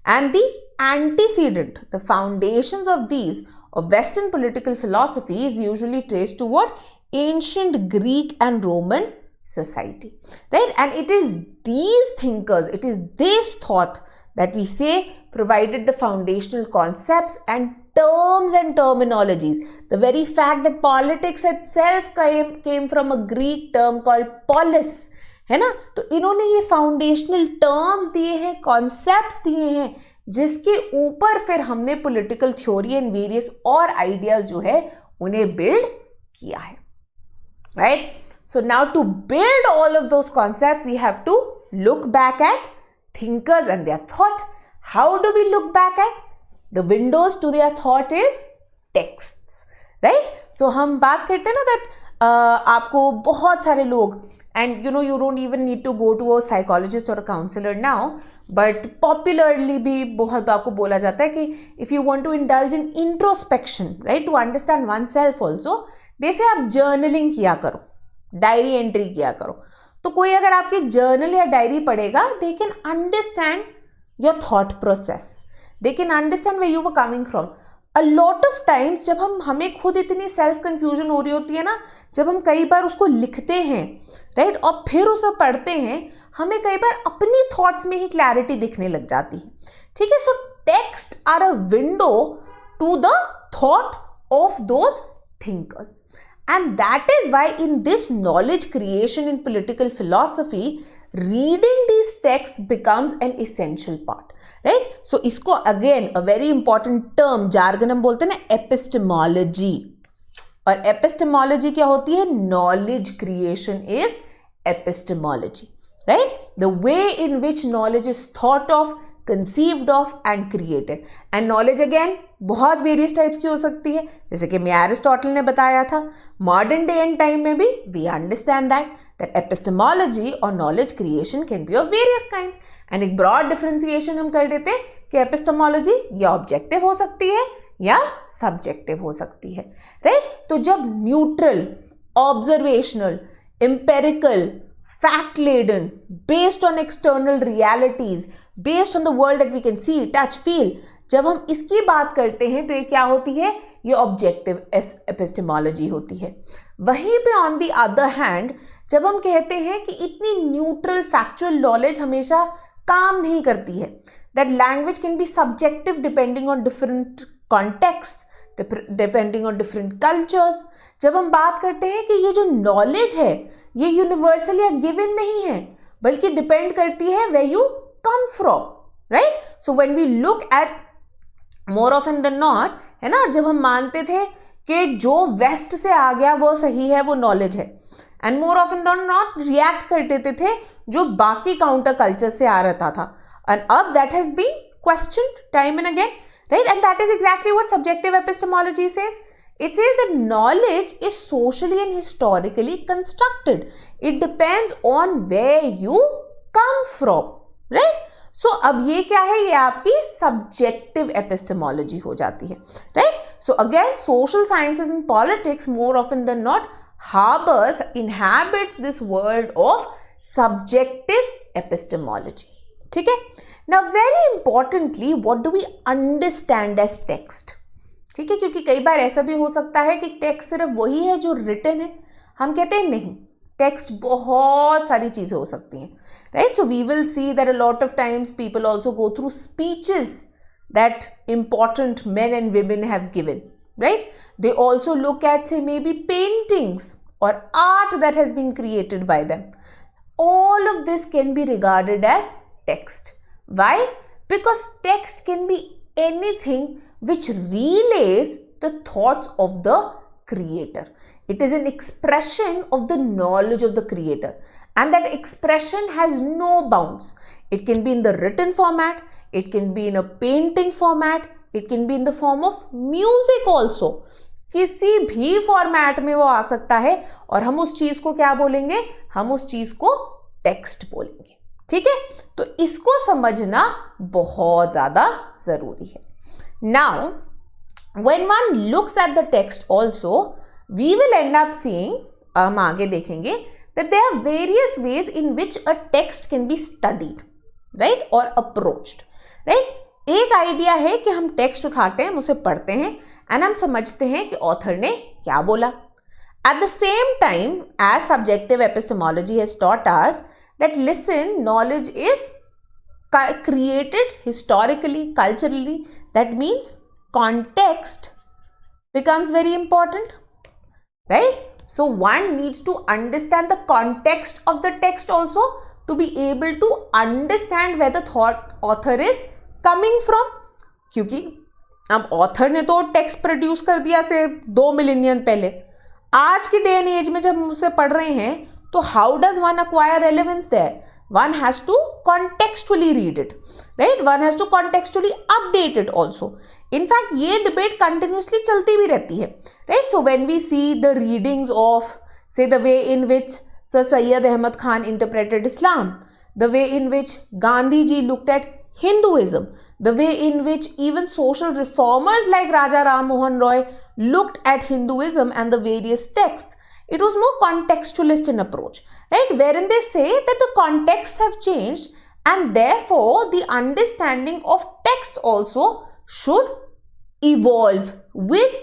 and the antecedent, the foundations of these of Western political philosophy is usually traced to what? Ancient Greek and Roman society, right? And it is these thinkers, it is this thought that we say provided the foundational concepts and terms and terminologies. The very fact that politics itself came from a Greek term called polis, है ना. तो इन्होंने ये foundational terms दिए हैं, concepts दिए हैं, जिसके ऊपर फिर हमने पॉलिटिकल थ्योरी एंड वेरियस और आइडियाज जो है उन्हें बिल्ड किया है. Right. So now to build all of those concepts, we have to look back at thinkers and their thought. How do we look back at? The windows to their thought is texts, right? So हम बात करते हैं ना that आपको बहुत सारे लोग, and you don't even need to go to a psychologist or a counselor now, but popularly भी बहुत आपको बोला जाता है कि if you want to indulge in introspection, right, to understand oneself also, they say आप journaling किया करो, डायरी एंट्री किया करो. तो कोई अगर आपकी जर्नल या डायरी पढ़ेगा, they can understand your thought process, they can understand where you were coming from. A lot of times जब हमें खुद इतनी सेल्फ कंफ्यूजन हो रही होती है ना, जब हम कई बार उसको लिखते हैं, राइट, और फिर उसे पढ़ते हैं, हमें कई बार अपनी थॉट्स में ही क्लैरिटी दिखने लग जाती है. ठीक है. So text are a window to the thought of those thinkers. And that is why in this knowledge creation in political philosophy, reading these texts becomes an essential part, right? So इसको again a very important term, jargon हम बोलते हैं ना, epistemology. और epistemology क्या होती है? Knowledge creation is epistemology, right? The way in which knowledge is thought of, conceived of and created. And knowledge again बहुत वेरियस टाइप्स की हो सकती है, जैसे कि मैं एरिस्टोटल ने बताया था. मॉडर्न डे एंड टाइम में भी वी अंडरस्टैंड दैट एपिस्टेमोलॉजी और knowledge creation can be of various kinds. And एक ब्रॉड डिफरेंशिएशन हम कर देते हैं कि एपिस्टेमोलॉजी या ऑब्जेक्टिव हो सकती है या सब्जेक्टिव हो सकती है, राइट. तो जब neutral, observational, empirical, fact laden, based on external realities, based on the world that we can see, touch, feel, जब हम इसकी बात करते हैं तो ये क्या होती है? ये ऑब्जेक्टिव एपिस्टेमोलॉजी होती है. वहीं पे ऑन द अदर हैंड जब हम कहते हैं कि इतनी न्यूट्रल फैक्चुअल नॉलेज हमेशा काम नहीं करती है, that language can be subjective depending on different context, depending on different cultures. जब हम बात करते हैं कि ये जो नॉलेज है ये यूनिवर्सल या गिवन नहीं है, बल्कि डिपेंड करती है where you come from, right. So when we look at more often than not, है ना, जब हम मानते थे कि जो वेस्ट से आ गया वो सही है, वो नॉलेज है, and more often than not react कर देते थे जो बाकी काउंटर कल्चर से आ रहता था. एंड अब that has been questioned time and again, right. And that is exactly what subjective epistemology says. It says that knowledge is socially and historically constructed. It depends on where you come from, right? So अब ये क्या है? ये आपकी subjective epistemology हो जाती है, right? So again, social sciences and politics more often than not inhabits this world of subjective epistemology. ठीक है? Now very importantly, what do we understand as text? ठीक है, क्योंकि कई बार ऐसा भी हो सकता है कि टेक्स्ट सिर्फ वही है जो रिटन है. हम कहते हैं नहीं, टेक्स्ट बहुत सारी चीज़ें हो सकती हैं, right. So we will see that a lot of times people also go through speeches that important men and women have given, right. They also look at, say, maybe paintings or art that has been created by them. All of this can be regarded as text. Why? Because text can be anything which relays the thoughts of the creator. It is an expression of the knowledge of the creator, and that expression has no bounds. It can be in the written format, it can be in a painting format, it can be in the form of music also. किसी भी format में वो आ सकता है, और हम उस चीज को क्या बोलेंगे? हम उस चीज को टेक्स्ट बोलेंगे. ठीक है, तो इसको समझना बहुत ज्यादा जरूरी है. Now, when one looks at the text also, we will end up seeing, हम आगे देखेंगे, that there are various ways in which a text can be studied, right, or approached, right. एक आइडिया है कि हम टेक्स्ट उठाते हैं, हम उसे पढ़ते हैं, एंड हम समझते हैं कि ऑथर ने क्या बोला. At the same time, as subjective epistemology has taught us that, listen, knowledge is created historically, culturally. That means context becomes very important, right? So one needs to understand the context of the text also to be able to understand where the thought author is coming from. क्योंकि अब author ने तो text produce कर दिया से 2 million पहले, आज की डे एंड एज में जब हम उसे पढ़ रहे हैं तो how does one acquire relevance there? One has to contextually read it, right? One has to contextually update it also. In fact, ये debate continuously चलती भी रहती है, right? So when we see the readings of, say, the way in which Sir Syed Ahmad Khan interpreted Islam, the way in which Gandhi ji looked at Hinduism, the way in which even social reformers like Raja Ram Mohan Roy looked at Hinduism and the various texts, it was more contextualist in approach, right? Wherein they say that the contexts have changed and therefore the understanding of text also should evolve with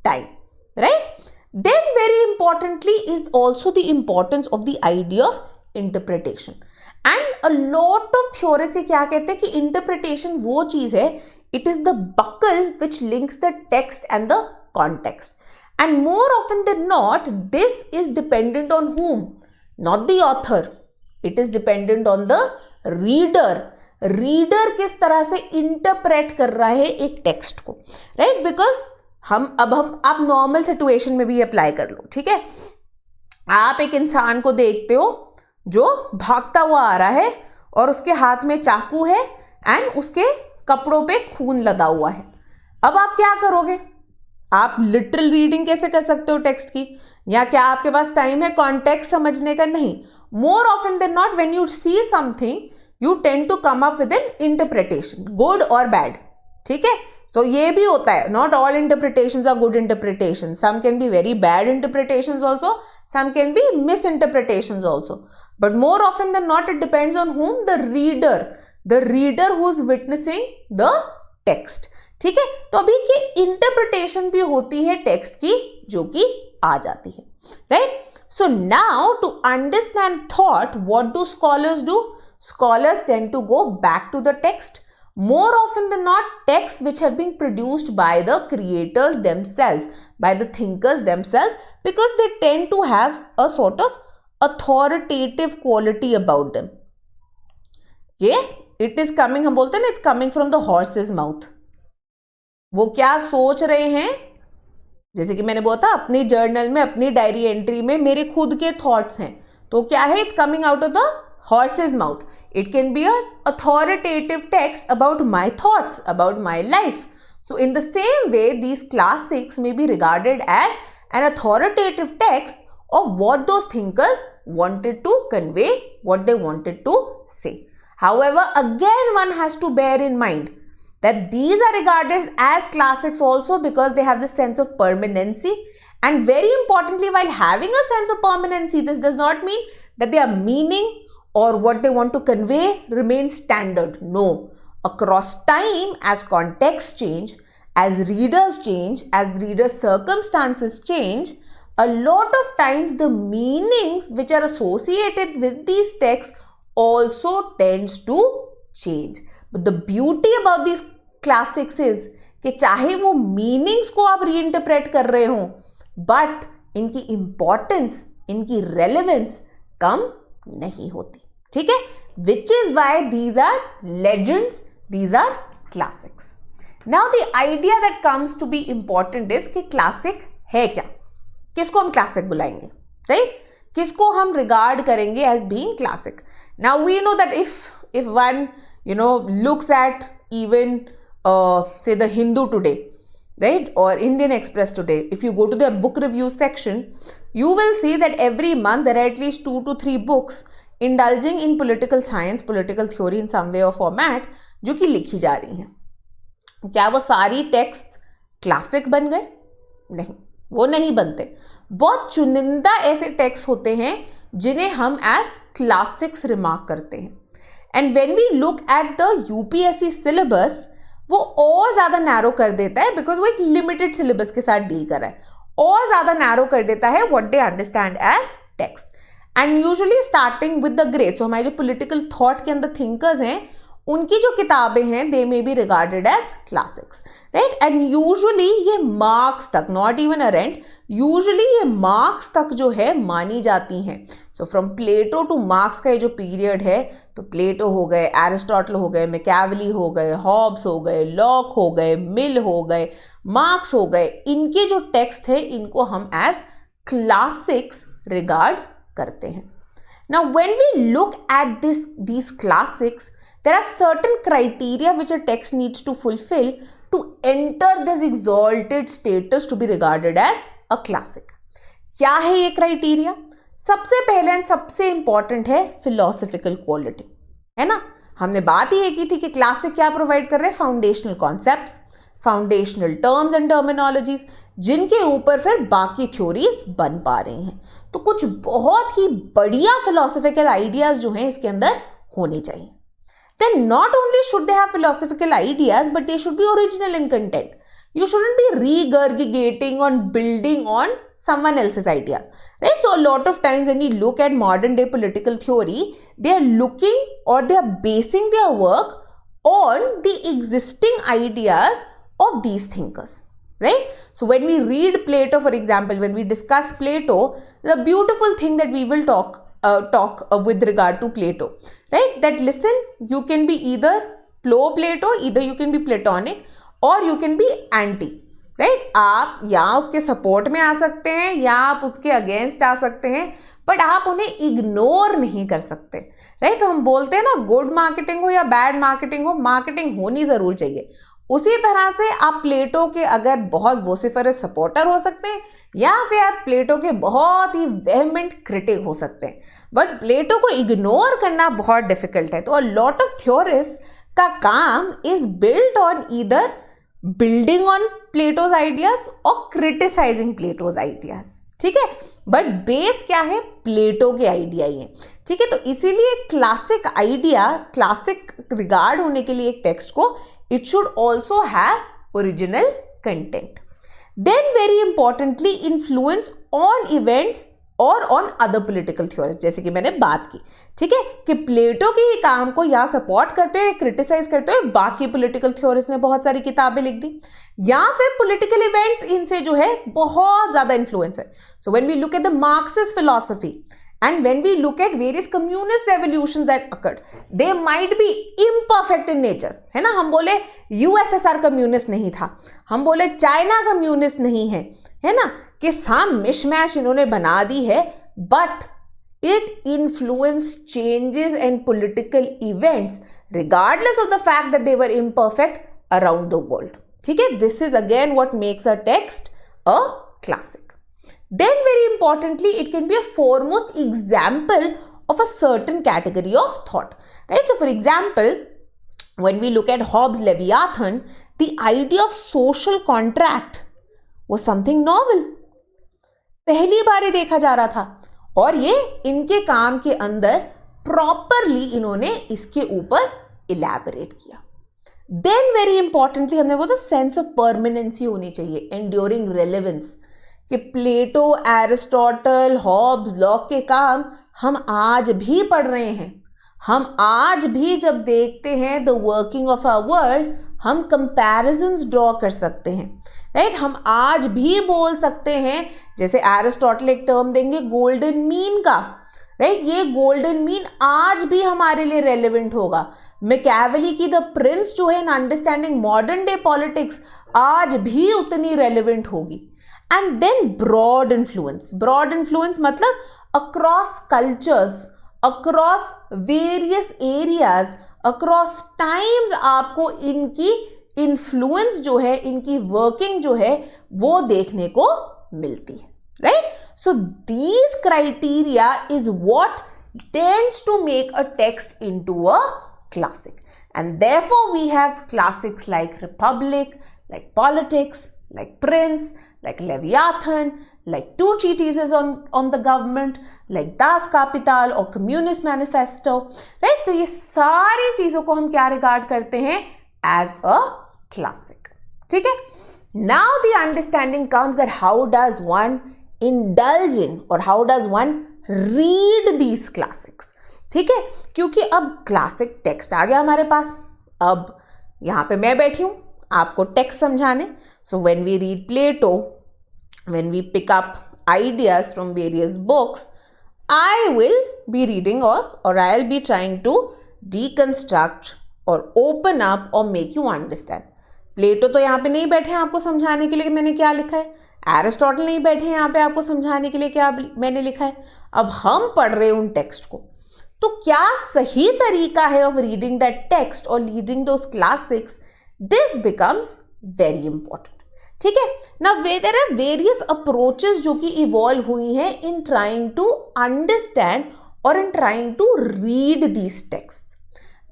time, right? Then very importantly is also the importance of the idea of interpretation. And a lot of theorists से क्या कहते हैं कि interpretation वो चीज़ है, it is the buckle which links the text and the context. And more often than not, this is dependent on whom? Not the author. It is dependent on the reader. Reader किस तरह से interpret कर रहा है एक text को, right? Because आप normal situation में भी apply कर लो, ठीक है? आप एक इंसान को देखते हो जो भागता हुआ आ रहा है और उसके हाथ में चाकू है एंड उसके कपड़ों पे खून लदा हुआ है. अब आप क्या करोगे? आप लिटरल रीडिंग कैसे कर सकते हो टेक्स्ट की? या क्या आपके पास टाइम है कॉन्टेक्स्ट समझने का? नहीं. More often than not when you see something you tend to come up with an interpretation, good और बैड, ठीक है? सो ये भी होता है, not all interpretations are good interpretation, some can be very bad interpretations also, some can be misinterpretations also, but more often than not it depends on whom? the reader who is witnessing the text, ठीक है? तो अभी की interpretation भी होती है text की जो कि आ जाती है, right? So now to understand thought what do scholars do? Scholars tend to go back to the text. More often than not, texts which have been produced by the creators themselves, by the thinkers themselves, because they tend to have a sort of authoritative quality about them. Okay? It is coming, हम बोलते हैं ना, it's coming from the horse's mouth. वो क्या सोच रहे हैं, जैसे कि मैंने बोला था अपनी जर्नल में, अपनी डायरी एंट्री में मेरे खुद के थॉट्स हैं, तो क्या है? It's coming out of the horse's mouth. It can be an authoritative text about my thoughts, about my life. So in the same way, these classics may be regarded as an authoritative text of what those thinkers wanted to convey, what they wanted to say. However, again one has to bear in mind that these are regarded as classics also because they have this sense of permanency. And very importantly, while having a sense of permanency, this does not mean that their meaning or what they want to convey remains standard. No. Across time, as contexts change, as readers change, as readers' circumstances change, a lot of times the meanings which are associated with these texts also tends to change. But the beauty about these classics is कि चाहे वो meanings को आप reinterpret कर रहे हो, but इनकी importance, इनकी relevance कम नहीं होती, ठीक है? Which is why these are legends, these are classics. Now the idea that comes to be important is कि classic है क्या? किसको हम classic बुलाएंगे, right? किसको हम regard करेंगे as being classic? Now we know that if one looks at even say the Hindu today, right, or Indian Express today, if you go to their book review section, you will see that every month there are at least 2 to 3 books indulging in political science, political theory in some way or format, जो कि लिखी जा रही हैं. क्या वो सारी text classic बन गए? नहीं, वो नहीं बनते. बहुत चुनिंदा ऐसे टेक्स्ट होते हैं जिन्हें हम एज क्लासिक्स रिमार्क करते हैं. And when we look at the UPSC syllabus, वो और ज़्यादा नैरो कर देता है बिकॉज वो एक लिमिटेड सिलेबस के साथ डील कर रहा है, और ज़्यादा नैरो कर देता है what they understand as text. And usually starting with the great, so हमारे जो पॉलिटिकल थॉट के अंदर थिंकर्स हैं उनकी जो किताबें हैं they may be regarded as classics, right. And usually ये मार्क्स तक, not even Arendt, usually ये मार्क्स तक जो है मानी जाती हैं। So from Plato to Marx का ये जो पीरियड है, तो प्लेटो हो गए, एरिस्टोटल हो गए, मैकियावेली हो गए, हॉब्स हो गए, लॉक हो गए, मिल हो गए, मार्क्स हो गए, इनके जो टेक्स्ट है इनको हम एज क्लासिक्स रिगार्ड करते हैं। Now when we look at these classics, there are certain criteria which a text needs to fulfill to enter this exalted status to be regarded as a classic. क्या है ये criteria? सबसे पहले and सबसे important है philosophical quality, है ना। हमने बात ही की थी कि क्लासिक क्या प्रोवाइड कर रहे हैं, foundational concepts, foundational terms and terminologies, जिनके ऊपर फिर बाकी थ्योरीज बन पा रही हैं। तो कुछ बहुत ही बढ़िया फिलोसॉफिकल आइडियाज जो हैं इसके अंदर होने चाहिए। Then not only should they have philosophical ideas, but they should be original in content. You shouldn't be regurgitating on building on someone else's ideas, right? So a lot of times when we look at modern day political theory, they are looking or they are basing their work on the existing ideas of these thinkers, right? So when we read Plato, for example, when we discuss Plato, the beautiful thing that we will talk with regard to Plato, right? That listen, you can be either pro Plato, either you can be Platonic, और you can be anti, right. आप या उसके support में आ सकते हैं या आप उसके अगेंस्ट आ सकते हैं, बट आप उन्हें इग्नोर नहीं कर सकते, राइट। तो हम बोलते हैं ना, गुड मार्केटिंग हो या बैड मार्केटिंग हो, मार्केटिंग होनी जरूर चाहिए। उसी तरह से आप प्लेटो के अगर बहुत वोसिफरस सपोर्टर हो सकते हैं या फिर आप प्लेटो के बहुत ही वेहमेंट क्रिटिक हो सकते हैं, बट प्लेटो को इग्नोर करना बहुत डिफिकल्ट है। तो अ लॉट ऑफ थ्योरिस्ट का काम is build on either building on Plato's ideas और criticizing Plato's ideas, ठीक है। बट बेस क्या है, प्लेटो के आइडिया ही है, ठीक है। तो इसीलिए क्लासिक आइडिया, क्लासिक रिगार्ड होने के लिए एक टेक्स्ट को, it should also have original content. Then very importantly influence on events और ऑन अदर पॉलिटिकल थ्योरीज, जैसे कि मैंने बात की, ठीक है, कि प्लेटो के ही काम को या सपोर्ट करते हुए, क्रिटिसाइज करते हुए बाकी पॉलिटिकल थ्योरीज ने बहुत सारी किताबें लिख दी, या फिर पॉलिटिकल इवेंट्स इनसे जो है बहुत ज्यादा इन्फ्लुएंस है। So when we look at the Marxist philosophy and when we look at various communist revolutions that occurred, they might be imperfect in nature, है ना। हम बोले यूएसएसआर कम्युनिस्ट नहीं था, हम बोले चाइना कम्युनिस्ट नहीं है, है ना, कि साम मिशमैश इन्होंने बना दी है, but it influenced changes and political events regardless of the fact that they were imperfect around the world, ठीक है। This is again what makes a text a classic. Then very importantly, it can be a foremost example of a certain category of thought, right? So for example, when we look at Hobbes' Leviathan, the idea of social contract was something novel. पहली बार ही देखा जा रहा था और ये इनके काम के अंदर प्रॉपरली इन्होंने इसके ऊपर इलैबोरेट किया। Then very importantly, हमने बोला सेंस ऑफ परमानेंसी होनी चाहिए, एंड्योरिंग रेलेवेंस, कि प्लेटो, एरिस्टोटल, हॉब्स, लॉक के काम हम आज भी पढ़ रहे हैं। हम आज भी जब देखते हैं the working of our world, हम कंपैरिजंस ड्रॉ कर सकते हैं, राइट। हम आज भी बोल सकते हैं, जैसे एरिस्टोटल एक टर्म देंगे गोल्डन मीन का, राइट। ये गोल्डन मीन आज भी हमारे लिए रेलेवेंट होगा। मैकियावेली की द प्रिंस जो है in understanding modern day politics आज भी उतनी रेलेवेंट होगी। And then broad influence मतलब across cultures, across various areas, across times आपको इनकी influence जो है, इनकी working जो है, वो देखने को मिलती है, right? So these criteria is what tends to make a text into a classic, and therefore we have classics like Republic, like Politics, like Prince, like Leviathan, like Two Treatises on the Government, like Das Kapital or Communist Manifesto, right? तो ये सारी चीजों को हम क्या regard करते हैं as a classic, ठीक है। Now the understanding comes that how does one indulge in or how does one read these classics, ठीक है, क्योंकि अब क्लासिक टेक्स्ट आ गया हमारे पास। अब यहाँ पे मैं बैठी हूँ आपको टेक्स्ट समझाने। So when we read Plato, when we pick up ideas from various books, I will be reading or I'll be trying to deconstruct or open up or make you understand. प्लेटो तो यहाँ पे नहीं बैठे हैं आपको समझाने के लिए मैंने क्या लिखा है, एरिस्टोटल नहीं बैठे हैं यहाँ पे आपको समझाने के लिए क्या मैंने लिखा है। अब हम पढ़ रहे हैं उन टेक्स्ट को, तो क्या सही तरीका है ऑफ रीडिंग दैट टेक्स्ट और reading those classics, this becomes very important. ठीक है ना, देयर आर वेरियस अप्रोचेस जो कि इवॉल्व हुई हैं इन ट्राइंग टू अंडरस्टैंड और in trying to read these text.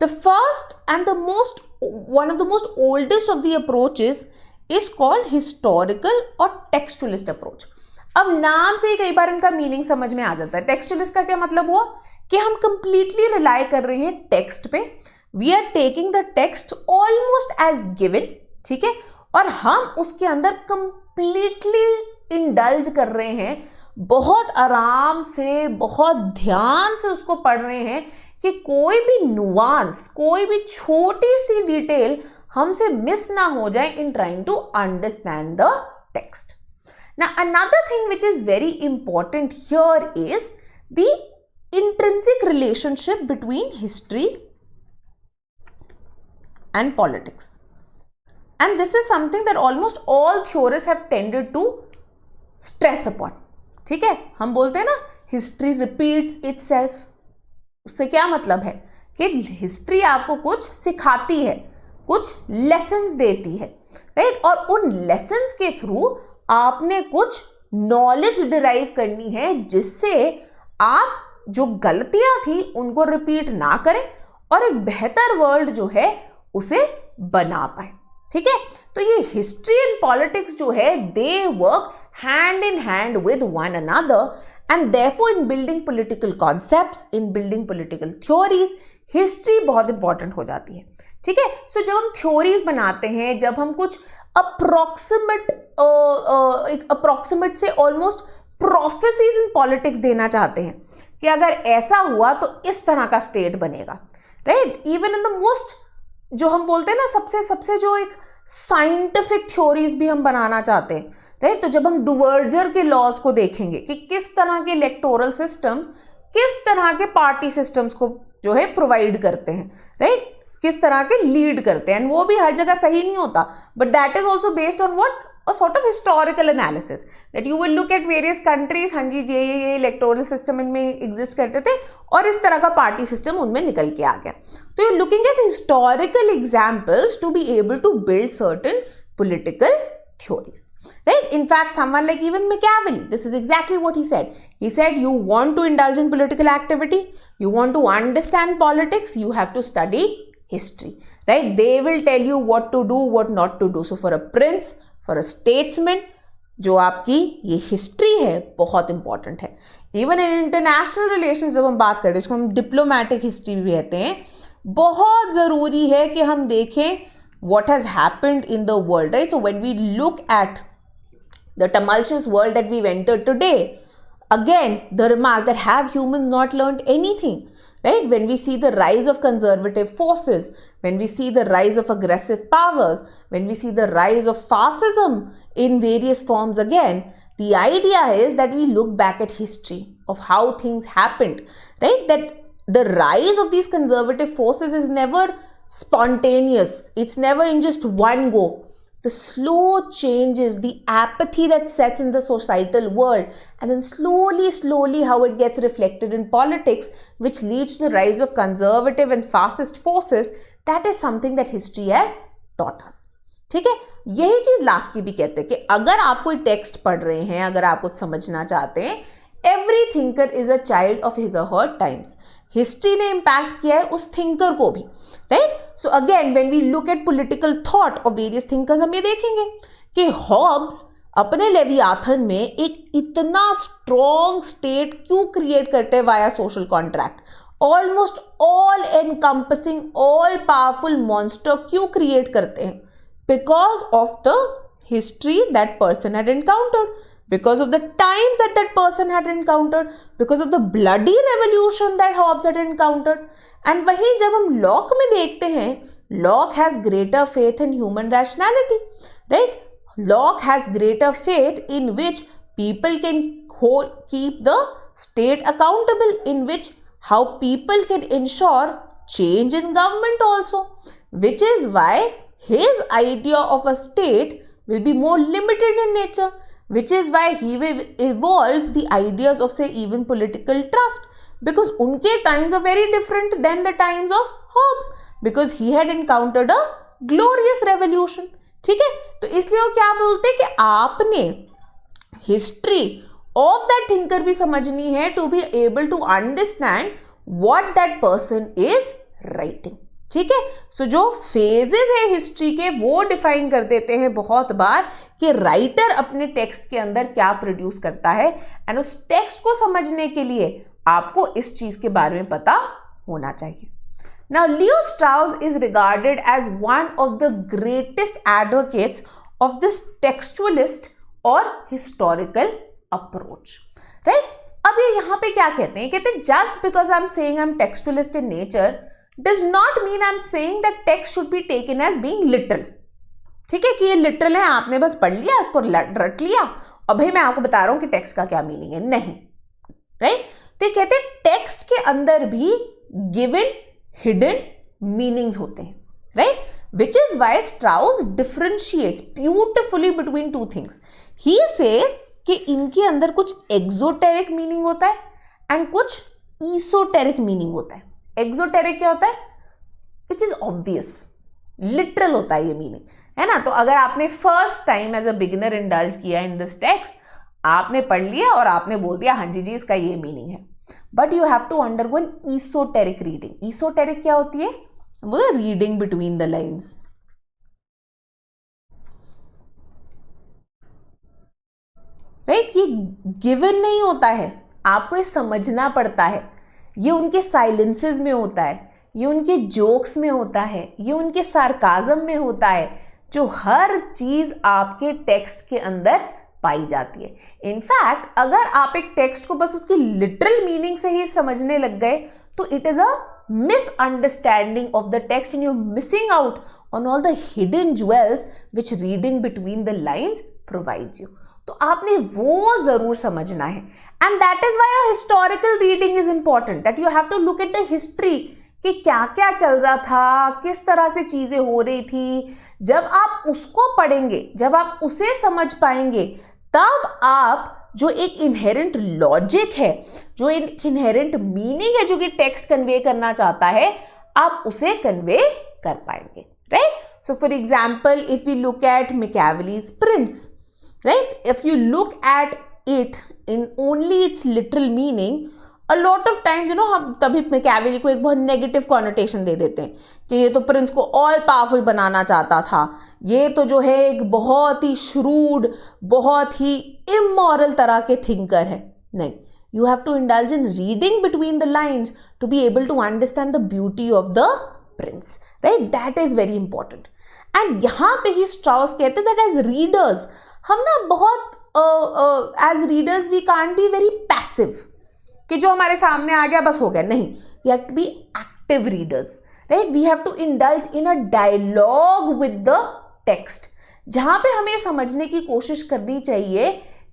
The first and the most one of the most oldest of the approaches is called historical और textualist approach. अब नाम से ही कई बार इनका मीनिंग समझ में आ जाता है। टेक्सचुअलिस्ट का क्या मतलब हुआ कि हम कंप्लीटली रिलाई कर रहे हैं टेक्स्ट पे, we are taking the text almost as given, ठीक है, और हम उसके अंदर कंप्लीटली इंडल्ज कर रहे हैं, बहुत आराम से बहुत ध्यान से उसको पढ़ रहे हैं कि कोई भी नुआंस, कोई भी छोटी सी डिटेल हमसे मिस ना हो जाए in trying to understand the text. Now another thing which is very important here is the intrinsic relationship between history and politics. And this is something that almost all theorists have tended to stress upon. ठीक है, हम बोलते हैं ना history repeats itself. उससे क्या मतलब है कि हिस्ट्री आपको कुछ सिखाती है, कुछ लेसन्स देती है, राइट, और उन लेसन्स के थ्रू आपने कुछ नॉलेज डिराइव करनी है जिससे आप जो गलतियां थी उनको रिपीट ना करें और एक बेहतर वर्ल्ड जो है उसे बना पाए। ठीक है, तो ये हिस्ट्री एंड पॉलिटिक्स जो है they work hand in hand with one another and therefore in building political concepts, in building political theories, history बहुत इंपॉर्टेंट हो जाती है। ठीक है, सो जब हम थ्योरीज बनाते हैं, जब हम कुछ अप्रोक्सीमेट से ऑलमोस्ट प्रोफेसीज इन पॉलिटिक्स देना चाहते हैं कि अगर ऐसा हुआ तो इस तरह का स्टेट बनेगा, right, even in the most जो हम बोलते हैं ना सबसे जो एक साइंटिफिक थ्योरीज भी हम बनाना चाहते हैं, राइट, तो जब हम डुवर्जर के लॉज को देखेंगे कि किस तरह के इलेक्टोरल सिस्टम्स किस तरह के पार्टी सिस्टम्स को जो है प्रोवाइड करते हैं, राइट, किस तरह के लीड करते हैं, वो भी हर जगह सही नहीं होता, but that is also based on what a sort of historical analysis that you will look at various countries, हाँ जी ये इलेक्टोरल सिस्टम इनमें एग्जिस्ट करते थे और इस तरह का पार्टी सिस्टम उनमें निकल के आ गया। तो you looking at historical examples to be able to build certain political theories, right? In fact, someone like even Machiavelli, this is exactly what he said. He said, you want to indulge in political activity, you want to understand politics, you have to study history, right? They will tell you what to do, what not to do. So for a prince, for a statesman, जो आपकी ये history है बहुत important है। Even in international relation जब हम बात करते हैं, इसको हम डिप्लोमेटिक हिस्ट्री भी कहते हैं, बहुत ज़रूरी है कि हम देखें what has happened in the world, right? So when we look at the tumultuous world that we've entered today, again the remark that have humans not learned anything, right? When we see the rise of conservative forces, when we see the rise of aggressive powers, when we see the rise of fascism in various forms, again the idea is that we look back at history of how things happened, right? That the rise of these conservative forces is never spontaneous, it's never in just one go. The slow changes, the apathy that sets in the societal world, and then slowly how it gets reflected in politics, which leads to the rise of conservative and fascist forces, that is something that history has taught us. ठीक है, यही चीज Laski भी कहते हैं कि अगर आप कोई टेक्स्ट पढ़ रहे हैं, अगर आप कुछ समझना चाहते हैं, every thinker is a child of his और हर टाइम्स। हिस्ट्री ने इम्पैक्ट किया है उस थिंकर को भी, right? So again when we look at political thought of various thinkers, हम ये देखेंगे कि हॉब्स अपने लेवियाथन में एक इतना स्ट्रॉन्ग स्टेट क्यों क्रिएट करते हैं via social contract, almost all encompassing all powerful monster क्यों क्रिएट करते हैं? Because of the history that person had encountered, because of the times that that person had encountered, because of the bloody revolution that Hobbes had encountered. And वहीं जब हम Locke में देखते हैं, Locke has greater faith in human rationality, right? Locke has greater faith in which people can keep the state accountable, in which how people can ensure change in government also, which is why his idea of a state will be more limited in nature, which is why he will evolve the ideas of, say, even political trust, because unke times are very different than the times of Hobbes, because he had encountered a glorious revolution. ठीक है, तो इसलिए वो क्या बोलते हैं कि आपने हिस्ट्री ऑफ दैट थिंकर भी समझनी है to be able to understand what that person is writing. ठीक है, सो जो फेजेस है हिस्ट्री के वो डिफाइन कर देते हैं बहुत बार कि राइटर अपने टेक्स्ट के अंदर क्या प्रोड्यूस करता है, एंड उस टेक्स्ट को समझने के लिए आपको इस चीज के बारे में पता होना चाहिए. Now, Leo Strauss is regarded as one of the greatest advocates of this textualist or historical approach, right? अब ये यहाँ पे क्या कहते हैं? कहते हैं just because I'm saying I'm textualist in nature does not mean I'm saying that text should be taken as being literal. ठीक है, कि ये लिटरल है, आपने बस पढ़ लिया, इसको रट लिया और भाई मैं आपको बता रहा हूँ कि टेक्स्ट का क्या मीनिंग है. नहीं, राइट? तो ये कहते हैं टेक्स्ट के अंदर भी गिवन hidden meanings होते हैं, right? Which is why Strauss differentiates beautifully between two things. He says कि इनके अंदर कुछ exoteric meaning होता है and कुछ esoteric meaning होता है. Exoteric क्या होता है? Which is obvious, literal होता है ये meaning, है ना? तो अगर आपने first time as a beginner indulge किया in this text, आपने पढ़ लिया और आपने बोल दिया हाँ जी इसका ये meaning है. But you have to undergo an esoteric reading. Esoteric क्या होती है? वो reading between the lines. Right? ये given नहीं होता है, आपको ये समझना पड़ता है. ये उनके silences में होता है, ये उनके jokes में होता है, ये उनके sarcasm में होता है, जो हर चीज आपके टेक्स्ट के अंदर पाई जाती है. इनफैक्ट अगर आप एक टेक्स्ट को बस उसकी लिटरल मीनिंग से ही समझने लग गए तो it is a misunderstanding of the text and you are missing out on all the hidden jewels which reading between the lines provides you. तो आपने वो जरूर समझना है, and that is why a historical reading is important, that you have to look at the history कि क्या क्या चल रहा था, किस तरह से चीजें हो रही थी. जब आप उसको पढ़ेंगे, जब आप उसे समझ पाएंगे, तब आप जो एक इनहेरेंट लॉजिक है, जो एक इनहेरेंट मीनिंग है जो कि टेक्स्ट कन्वे करना चाहता है, आप उसे कन्वे कर पाएंगे, right? So for example if you look at Machiavelli's prince, right, if you look at it in only its literal meaning, a lot of times हम तभी मैकियावेली को एक बहुत नेगेटिव कॉनोटेशन दे देते हैं कि ये तो प्रिंस को ऑल पावरफुल बनाना चाहता था, ये तो जो है एक बहुत ही श्रूड, बहुत ही इमोरल तरह के थिंकर है. नहीं, you have to indulge in reading between the lines to be able to understand the beauty of the Prince, right? That is very important. And यहाँ पे ही स्ट्राउस कहते हैं दैट एज रीडर्स हम ना बहुत as readers we can't be very passive कि जो हमारे सामने आ गया बस हो गया. नहीं, we have to be active readers, right? We have to indulge in a dialogue with the text, जहां पे हमें समझने की कोशिश करनी चाहिए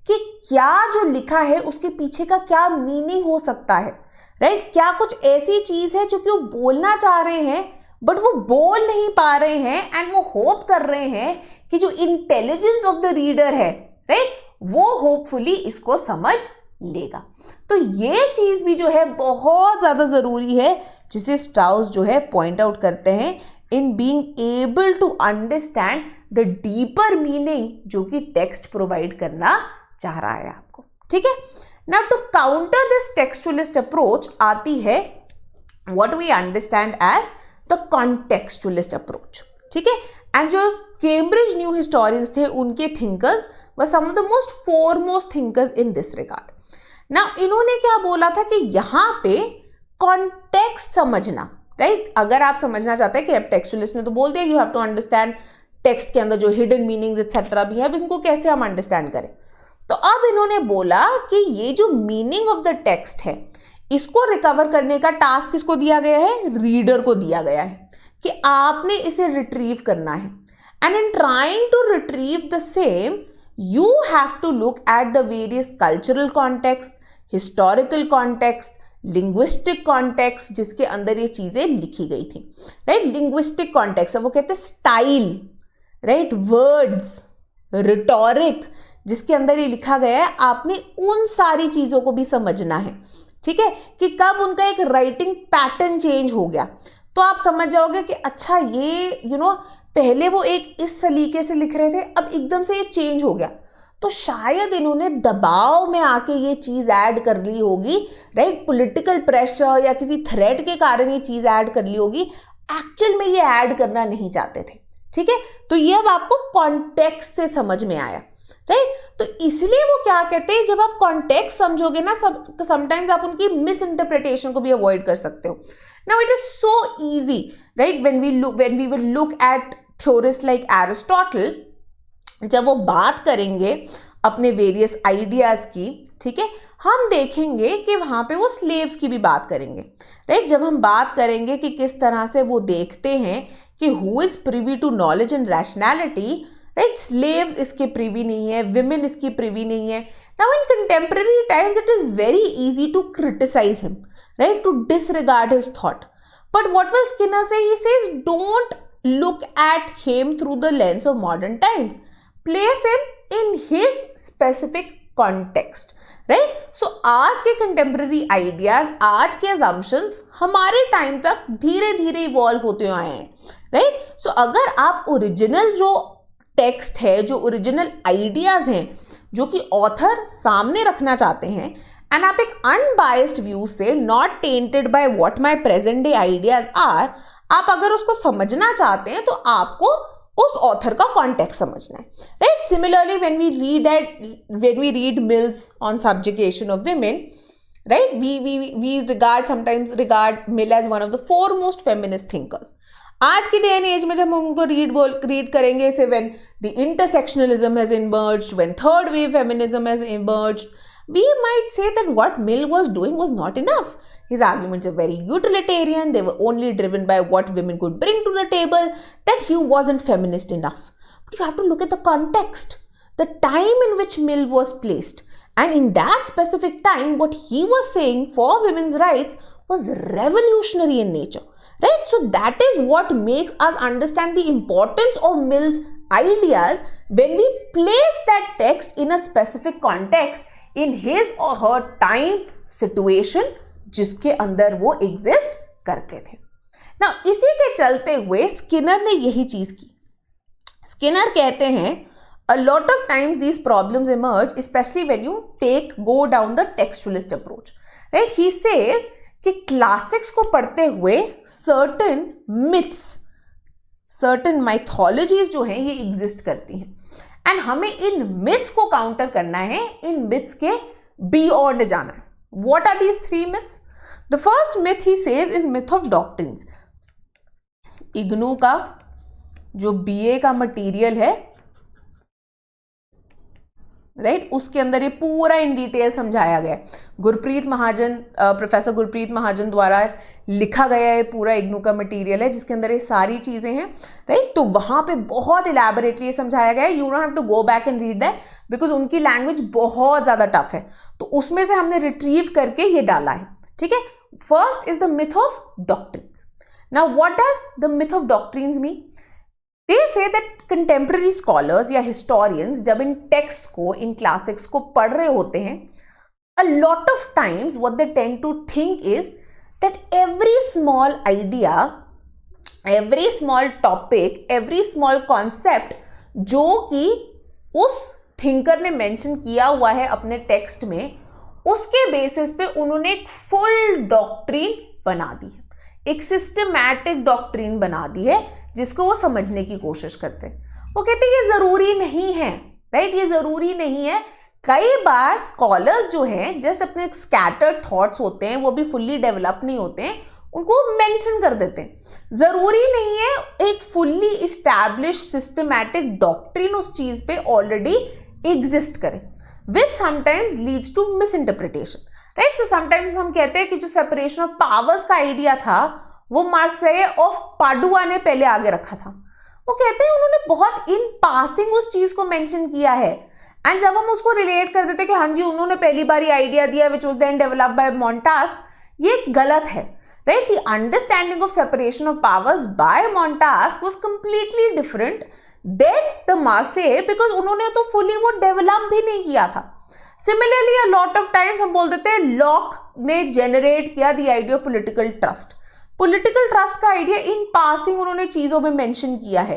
कि क्या जो लिखा है उसके पीछे का क्या मीनिंग हो सकता है, राइट? क्या कुछ ऐसी चीज है जो कि वो बोलना चाह रहे हैं बट वो बोल नहीं पा रहे हैं, एंड वो होप कर रहे हैं कि जो इंटेलिजेंस ऑफ द रीडर है, राइट, वो होपफुली इसको समझ लेगा. तो ये चीज भी जो है बहुत ज्यादा जरूरी है, जिसे स्ट्राउस जो है पॉइंट आउट करते हैं in being able to understand the deeper meaning जो कि टेक्स्ट प्रोवाइड करना चाह रहा है आपको. ठीक है, now to counter this textualist approach आती है what we understand as the contextualist approach. ठीक है, एंड जो कैम्ब्रिज न्यू हिस्टोरियंस थे उनके thinkers were some of the most foremost thinkers in this regard. ना इन्होंने क्या बोला था कि यहाँ पे कॉन्टेक्स्ट समझना, राइट? अगर आप समझना चाहते हैं कि अब टेक्सचुअलिस्ट ने तो बोल दिया you have to understand text के अंदर जो हिडन मीनिंग्स एक्सेट्रा भी है, अब इनको कैसे हम अंडरस्टैंड करें. तो अब इन्होंने बोला कि ये जो मीनिंग ऑफ द टेक्स्ट है इसको रिकवर करने का टास्क किसको दिया गया है, रीडर को दिया गया है कि आपने इसे रिट्रीव करना है। And in trying to retrieve the same you have to look at the various cultural context, historical context, linguistic context जिसके अंदर ये चीजें लिखी गई थी, राइट। linguistic context वो कहते हैं स्टाइल, राइट, वर्ड्स, रिटोरिक जिसके अंदर ये लिखा गया है, आपने उन सारी चीजों को भी समझना है, ठीक है, कि कब उनका एक राइटिंग पैटर्न चेंज हो गया। तो आप समझ जाओगे कि अच्छा ये पहले वो एक इस सलीके से लिख रहे थे, अब एकदम से ये चेंज हो गया, तो शायद इन्होंने दबाव में आके ये चीज ऐड कर ली होगी, राइट, पॉलिटिकल प्रेशर या किसी थ्रेट के कारण ये चीज ऐड कर ली होगी, एक्चुअल में ये ऐड करना नहीं चाहते थे, ठीक है। तो ये अब आपको कॉन्टेक्स्ट से समझ में आया, राइट। तो इसलिए वो क्या कहते हैं, जब आप कॉन्टेक्स्ट समझोगे ना तो समटाइम्स आप उनकी मिस इंटरप्रिटेशन को भी अवॉइड कर सकते हो। Now it is so easy, right, when we will look at theorist like Aristotle, जब वो बात करेंगे अपने वेरियस आइडियाज की, ठीक है, हम देखेंगे कि वहां पे वो स्लेव्स की भी बात करेंगे, राइट। जब हम बात करेंगे कि किस तरह से वो देखते हैं कि who is privy to knowledge and rationality, right, slaves इसके प्रिवी नहीं है, विमेन इसकी प्रिवी नहीं है। Now in contemporary times it is very easy to criticise him, right, to disregard his thought, but what will Skinner say, he says don't look at him through the lens of modern times, place him in his specific context, right? So आज के contemporary ideas, आज के assumptions हमारे time तक धीरे धीरे evolve होते आए हैं, right? So अगर आप ओरिजिनल जो टेक्स्ट है, जो ओरिजिनल आइडियाज हैं, जो कि ऑथर सामने रखना चाहते हैं, एंड आप एक अनबायस्ड व्यू से, not tainted by what my present day ideas are, आप अगर उसको समझना चाहते हैं तो आपको उस ऑथर का कॉन्टेक्स्ट समझना है, right. Similarly when we read Mills on subjugation of women, right, we sometimes regard Mill as one of the foremost feminist thinkers. आज की डे एंड एज में जब हम उनको रीड करेंगे, say when the intersectionalism has emerged, when third wave feminism has emerged, we might say that what Mill was doing was not enough. His arguments are very utilitarian. They were only driven by what women could bring to the table, that he wasn't feminist enough. But you have to look at the context, the time in which Mill was placed. And in that specific time, what he was saying for women's rights was revolutionary in nature. Right? So that is what makes us understand the importance of Mill's ideas when we place that text in a specific context, in his or her time situation जिसके अंदर वो exist करते थे। ना इसी के चलते हुए स्किनर ने यही चीज की। स्किनर कहते हैं a lot of times these problems emerge especially when you go down the textualist approach, right? He says कि क्लासिक्स को पढ़ते हुए certain myths, certain mythologies जो हैं ये एग्जिस्ट करती हैं, एंड हमें इन मिथ्स को काउंटर करना है, इन मिथ्स के बियॉन्ड जाना है। What are these three myths? The first myth ही says is myth of doctrines. IGNOU का जो बीए का मटेरियल है, राइट, उसके अंदर ये पूरा इन डिटेल समझाया गया है। गुरप्रीत महाजन, प्रोफेसर गुरप्रीत महाजन द्वारा लिखा गया है पूरा इग्नू का मटेरियल है, जिसके अंदर ये सारी चीजें हैं, राइट। तो वहां पे बहुत इलैबोरेटली समझाया गया है। You don't have to go back and read that because उनकी लैंग्वेज बहुत ज्यादा टफ है, तो उसमें से हमने रिट्रीव करके ये डाला है, ठीक है। First is the myth of doctrines. Now what does the myth of doctrines mean? They say that contemporary scholars या historians जब इन टेक्स्ट को, इन क्लासिक्स को पढ़ रहे होते हैं, a lot of times what they tend to think is that every small idea, every small topic, every small concept जो कि उस थिंकर ने मेंशन किया हुआ है अपने टेक्स्ट में, उसके बेसिस पे उन्होंने एक फुल डॉक्ट्रिन बना दी है, एक सिस्टमैटिक डॉक्ट्रिन बना दी है जिसको वो समझने की कोशिश करते हैं। वो कहते हैं ये जरूरी नहीं है, राइट, ये जरूरी नहीं है। कई बार स्कॉलर्स जो हैं जस्ट अपने स्कैटर्ड थॉट्स होते हैं, वो भी फुल्ली डेवलप नहीं होते हैं, उनको मेंशन कर देते हैं। जरूरी नहीं है एक फुल्ली इस्टैब्लिश सिस्टमैटिक डॉक्ट्रिन उस चीज पे ऑलरेडी एग्जिस्ट करे। which sometimes leads to misinterpretation, right? So sometimes हम कहते हैं कि जो separation of powers का idea था वो मार्से ऑफ पाडुआ ने पहले आगे रखा था। वो कहते हैं उन्होंने बहुत इन पासिंग उस चीज को मेंशन किया है, एंड जब हम उसको रिलेट कर देते कि हाँ जी उन्होंने पहली बार आइडिया दिया which was then developed by Montesquieu, ये गलत है, right? The understanding of separation of powers by Montesquieu was completely different that the मार्से, बिकॉज उन्होंने तो फुली वो डेवलप भी नहीं किया था। Similarly a lot of times हम बोल देते हैं लॉक ने जेनरेट किया the idea of political trust. Political trust का आइडिया इन पासिंग उन्होंने चीजों में मेंशन किया है,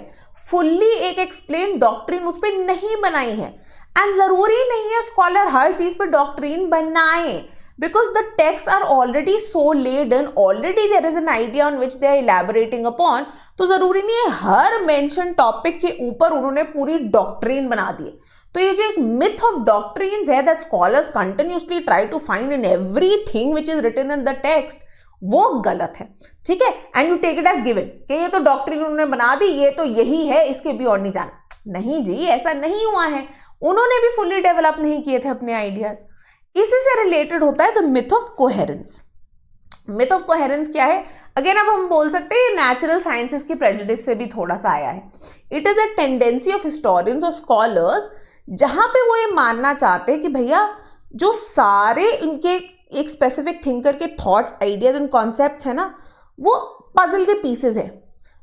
फुल्ली एक एक्सप्लेन डॉक्ट्रिन उस पर नहीं बनाई है। एंड जरूरी नहीं है स्कॉलर हर चीज पे डॉक्ट्रिन बनाए, because the text are already so laden, already there is an idea on which they are elaborating upon. तो जरूरी नहीं है हर मेंशन टॉपिक के ऊपर उन्होंने पूरी डॉक्ट्रिन बना दी। तो ये जो एक मिथ ऑफ डॉक्ट्रिन्स है that scholars continuously try to find in everything which is written in the text, वो गलत है, ठीक है? And you take it as given कि ये तो डॉक्ट्रिन उन्होंने बना दी, ये तो यही है, इसके भी और नहीं जाना। नहीं जी, ऐसा नहीं हुआ है, उन्होंने भी फुल्ली डेवलप नहीं किए थे अपने आइडियाज। इसी से रिलेटेड होता है the myth of coherence. Myth of coherence क्या है? अगेन अब हम बोल सकते हैं नेचुरल साइंसेस की प्रेजुडिस से भी थोड़ा सा आया है। It is a tendency of historians और स्कॉलर्स जहां पे वो ये मानना चाहते हैं कि भैया जो सारे इनके एक स्पेसिफिक थिंकर के थॉट्स, आइडियाज एंड कॉन्सेप्ट्स है ना, वो पजल के पीसेस है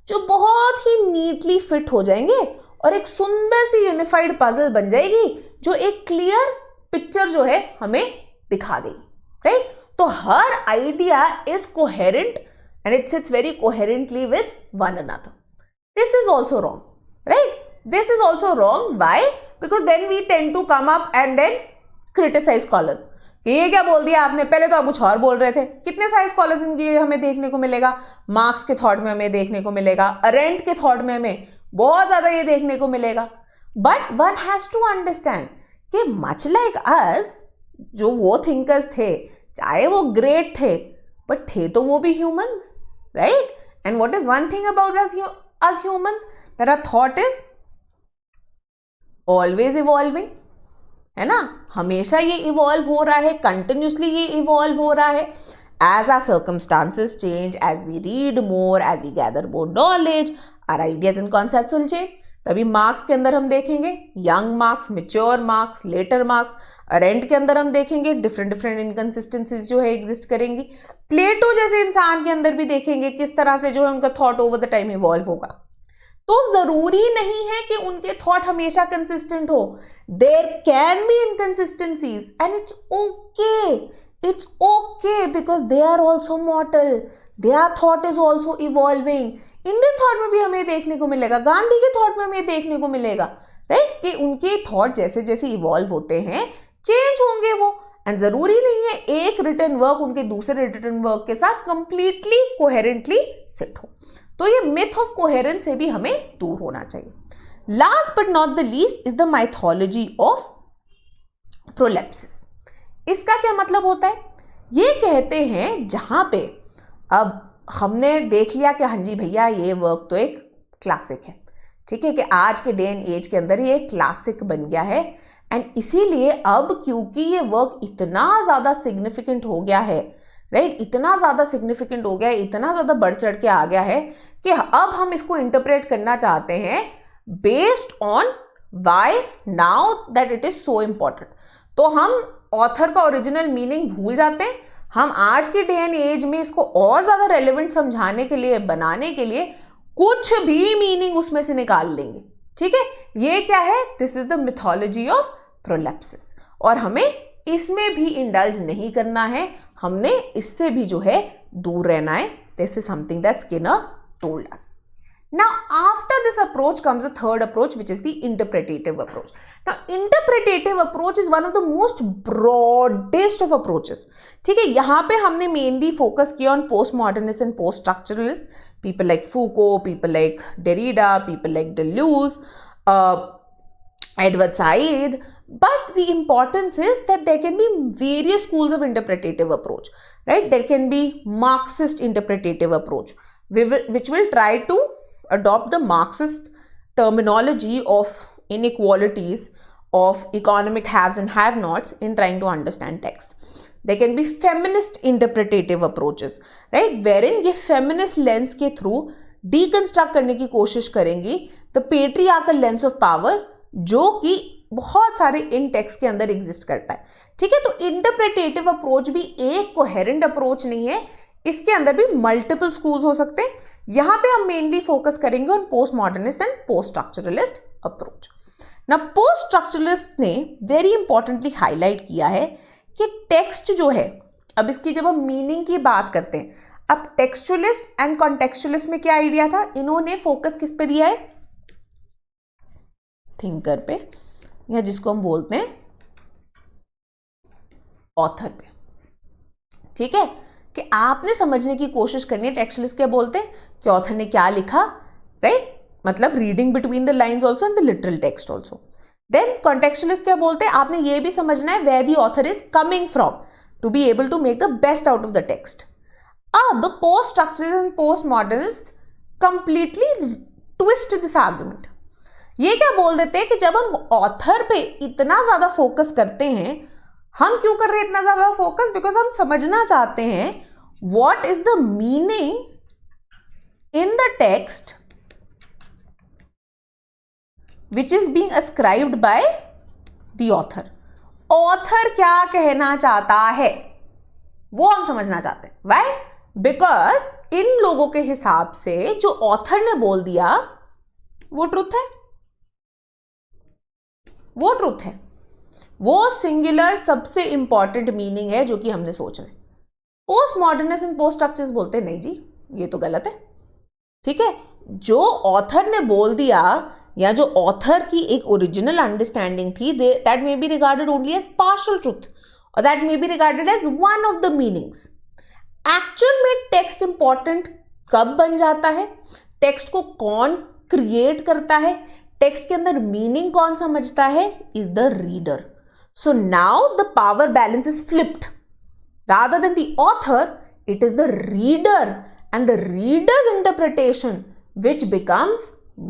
जो बहुत ही नीटली फिट हो जाएंगे और एक सुंदर सी यूनिफाइड पजल बन जाएगी जो एक क्लियर पिक्चर जो है हमें दिखा देगी, राइट? तो हर idea is coherent and it sits very coherently with one another. This is also wrong, right? This is also wrong. Why? Because then we tend to come up and then criticise scholars. ये क्या बोल दिया आपने, पहले तो आप कुछ और बोल रहे थे। कितने सारे स्कॉलर्स इनकी हमें देखने को मिलेगा, मार्क्स के थॉट में हमें देखने को मिलेगा, अरेंट के थॉट में हमें बहुत ज्यादा ये देखने को मिलेगा। But one has to understand कि मच लाइक अस, जो वो थिंकर्स थे, चाहे वो ग्रेट थे, बट थे तो वो भी humans, right? And what is one thing about us humans, that our thought is always evolving, है ना? हमेशा ये इवॉल्व हो रहा है, कंटिन्यूसली ये इवॉल्व हो रहा है। As our circumstances change, as we read more, as we gather more knowledge, our ideas and concepts will change. तभी मार्क्स के अंदर हम देखेंगे young Marx, mature Marx, later Marx. Arendt के अंदर हम देखेंगे डिफरेंट डिफरेंट इनकन्सिस्टेंसीज जो है एग्जिस्ट करेंगी। प्लेटो जैसे इंसान के अंदर भी देखेंगे किस तरह से जो है उनका thought over the time evolve होगा। तो जरूरी नहीं है कि उनके थॉट हमेशा कंसिस्टेंट हो। There can be inconsistencies and it's okay because they are also mortal, their thought is also evolving. Indian thought में भी हमें देखने को मिलेगा, गांधी के थॉट में हमें देखने को मिलेगा, राइट? कि उनके थॉट जैसे जैसे इवॉल्व होते हैं चेंज होंगे वो। एंड जरूरी नहीं है एक रिटन वर्क उनके दूसरे रिटन वर्क के साथ कंप्लीटली कोहेरेंटली सिट हो। तो ये मिथ ऑफ कोहेरेंस से भी हमें दूर होना चाहिए। Last but not the least is the mythology of prolepsis. इसका क्या मतलब होता है? ये कहते हैं जहां पे अब हमने देख लिया कि हाँ जी भैया ये वर्क तो एक क्लासिक है, ठीक है, कि आज के डे एंड एज के अंदर ये क्लासिक बन गया है। एंड इसीलिए अब क्योंकि ये वर्क इतना ज़्यादा सिग्निफिकेंट हो गया है, राइट, इतना ज़्यादा सिग्निफिकेंट हो गया है, इतना ज़्यादा बढ़ चढ़ के आ गया है कि अब हम इसको इंटरप्रेट करना चाहते हैं based on why now that it is so important. तो हम ऑथर का ओरिजिनल मीनिंग भूल जाते हैं। हम आज के डे एंड एज में इसको और ज़्यादा रेलेवेंट समझाने के लिए, बनाने के लिए कुछ भी मीनिंग उसमें से निकाल लेंगे, ठीक है? ये क्या है? This is the mythology of prolepsis. और हमें इसमें भी इंडल्ज नहीं करना है, हमने इससे भी जो है दूर रहना है। This is something that Skinner told us. Now, after this approach comes a third approach, which is the interpretative approach. Now, interpretative approach is one of the most broadest of approaches. ठीक है, यहाँ पे हमने mainly focus किया on postmodernists and post-structuralists, people like Foucault, people like Derrida, people like Deleuze, Edward Said. But the importance is that there can be various schools of interpretative approach, right? There can be Marxist interpretative approach, which will try to adopt the Marxist terminology of inequalities of economic haves and have-nots in trying to understand text. There can be feminist interpretative approaches, right? Wherein ये feminist lens के through deconstruct करने की कोशिश करेंगी the patriarchal lens of power, जो कि बहुत सारे इन टेक्स्ट के अंदर एग्जिस्ट करता है. ठीक है, तो इंटरप्रेटेटिव अप्रोच भी एक कोहेरेंट अप्रोच नहीं है, इसके अंदर भी मल्टीपल स्कूल्स हो सकते हैं. यहां पे हम मेनली फोकस करेंगे on post modernist and post structuralist approach. ना पोस्ट स्ट्रक्चरलिस्ट ने वेरी इंपॉर्टेंटली हाईलाइट किया है कि टेक्स्ट जो है, अब इसकी जब हम मीनिंग की बात करते हैं, अब टेक्सचुअलिस्ट एंड कॉन्टेक्सचुअलिस्ट में क्या आइडिया था, इन्होंने फोकस किस पे दिया है, थिंकर पे, या जिसको हम बोलते हैं ऑथर पे. ठीक है, कि आपने समझने की कोशिश करनी है टेक्सचुअलिस्ट क्या बोलते हैं, कि ऑथर ने क्या लिखा, राइट, मतलब reading between the lines also and the literal text also. Then contextualist क्या बोलते हैं, आपने ये भी समझना है where the author is coming from to be able to make the best out of the text. अब post structuralist and post modernist completely twist this argument. ये क्या बोल देते हैं कि जब हम ऑथर पे इतना ज्यादा फोकस करते हैं, हम क्यों कर रहे हैं इतना ज्यादा फोकस, बिकॉज हम समझना चाहते हैं what is the meaning in the text which is being ascribed by the author. Author क्या कहना चाहता है वो हम समझना चाहते हैं. वाई? बिकॉज इन लोगों के हिसाब से जो ऑथर ने बोल दिया वो ट्रुथ है, वो ट्रुथ है, वो सिंगुलर सबसे इंपॉर्टेंट मीनिंग है जो कि हमने सोचना है. Post modernist and post structures बोलते हैं नहीं जी, ये तो गलत है. ठीक है, जो ऑथर ने बोल दिया या जो ऑथर की एक ओरिजिनल अंडरस्टैंडिंग थी, that may be regarded only as partial truth और that may be regarded as one of the meanings. Actual में टेक्स्ट इंपॉर्टेंट कब बन जाता है, टेक्स्ट को कौन क्रिएट करता है, टेक्स्ट के अंदर मीनिंग कौन समझता है, is the reader. So now the power balance is flipped. Rather than the author, it is the reader and the reader's interpretation which becomes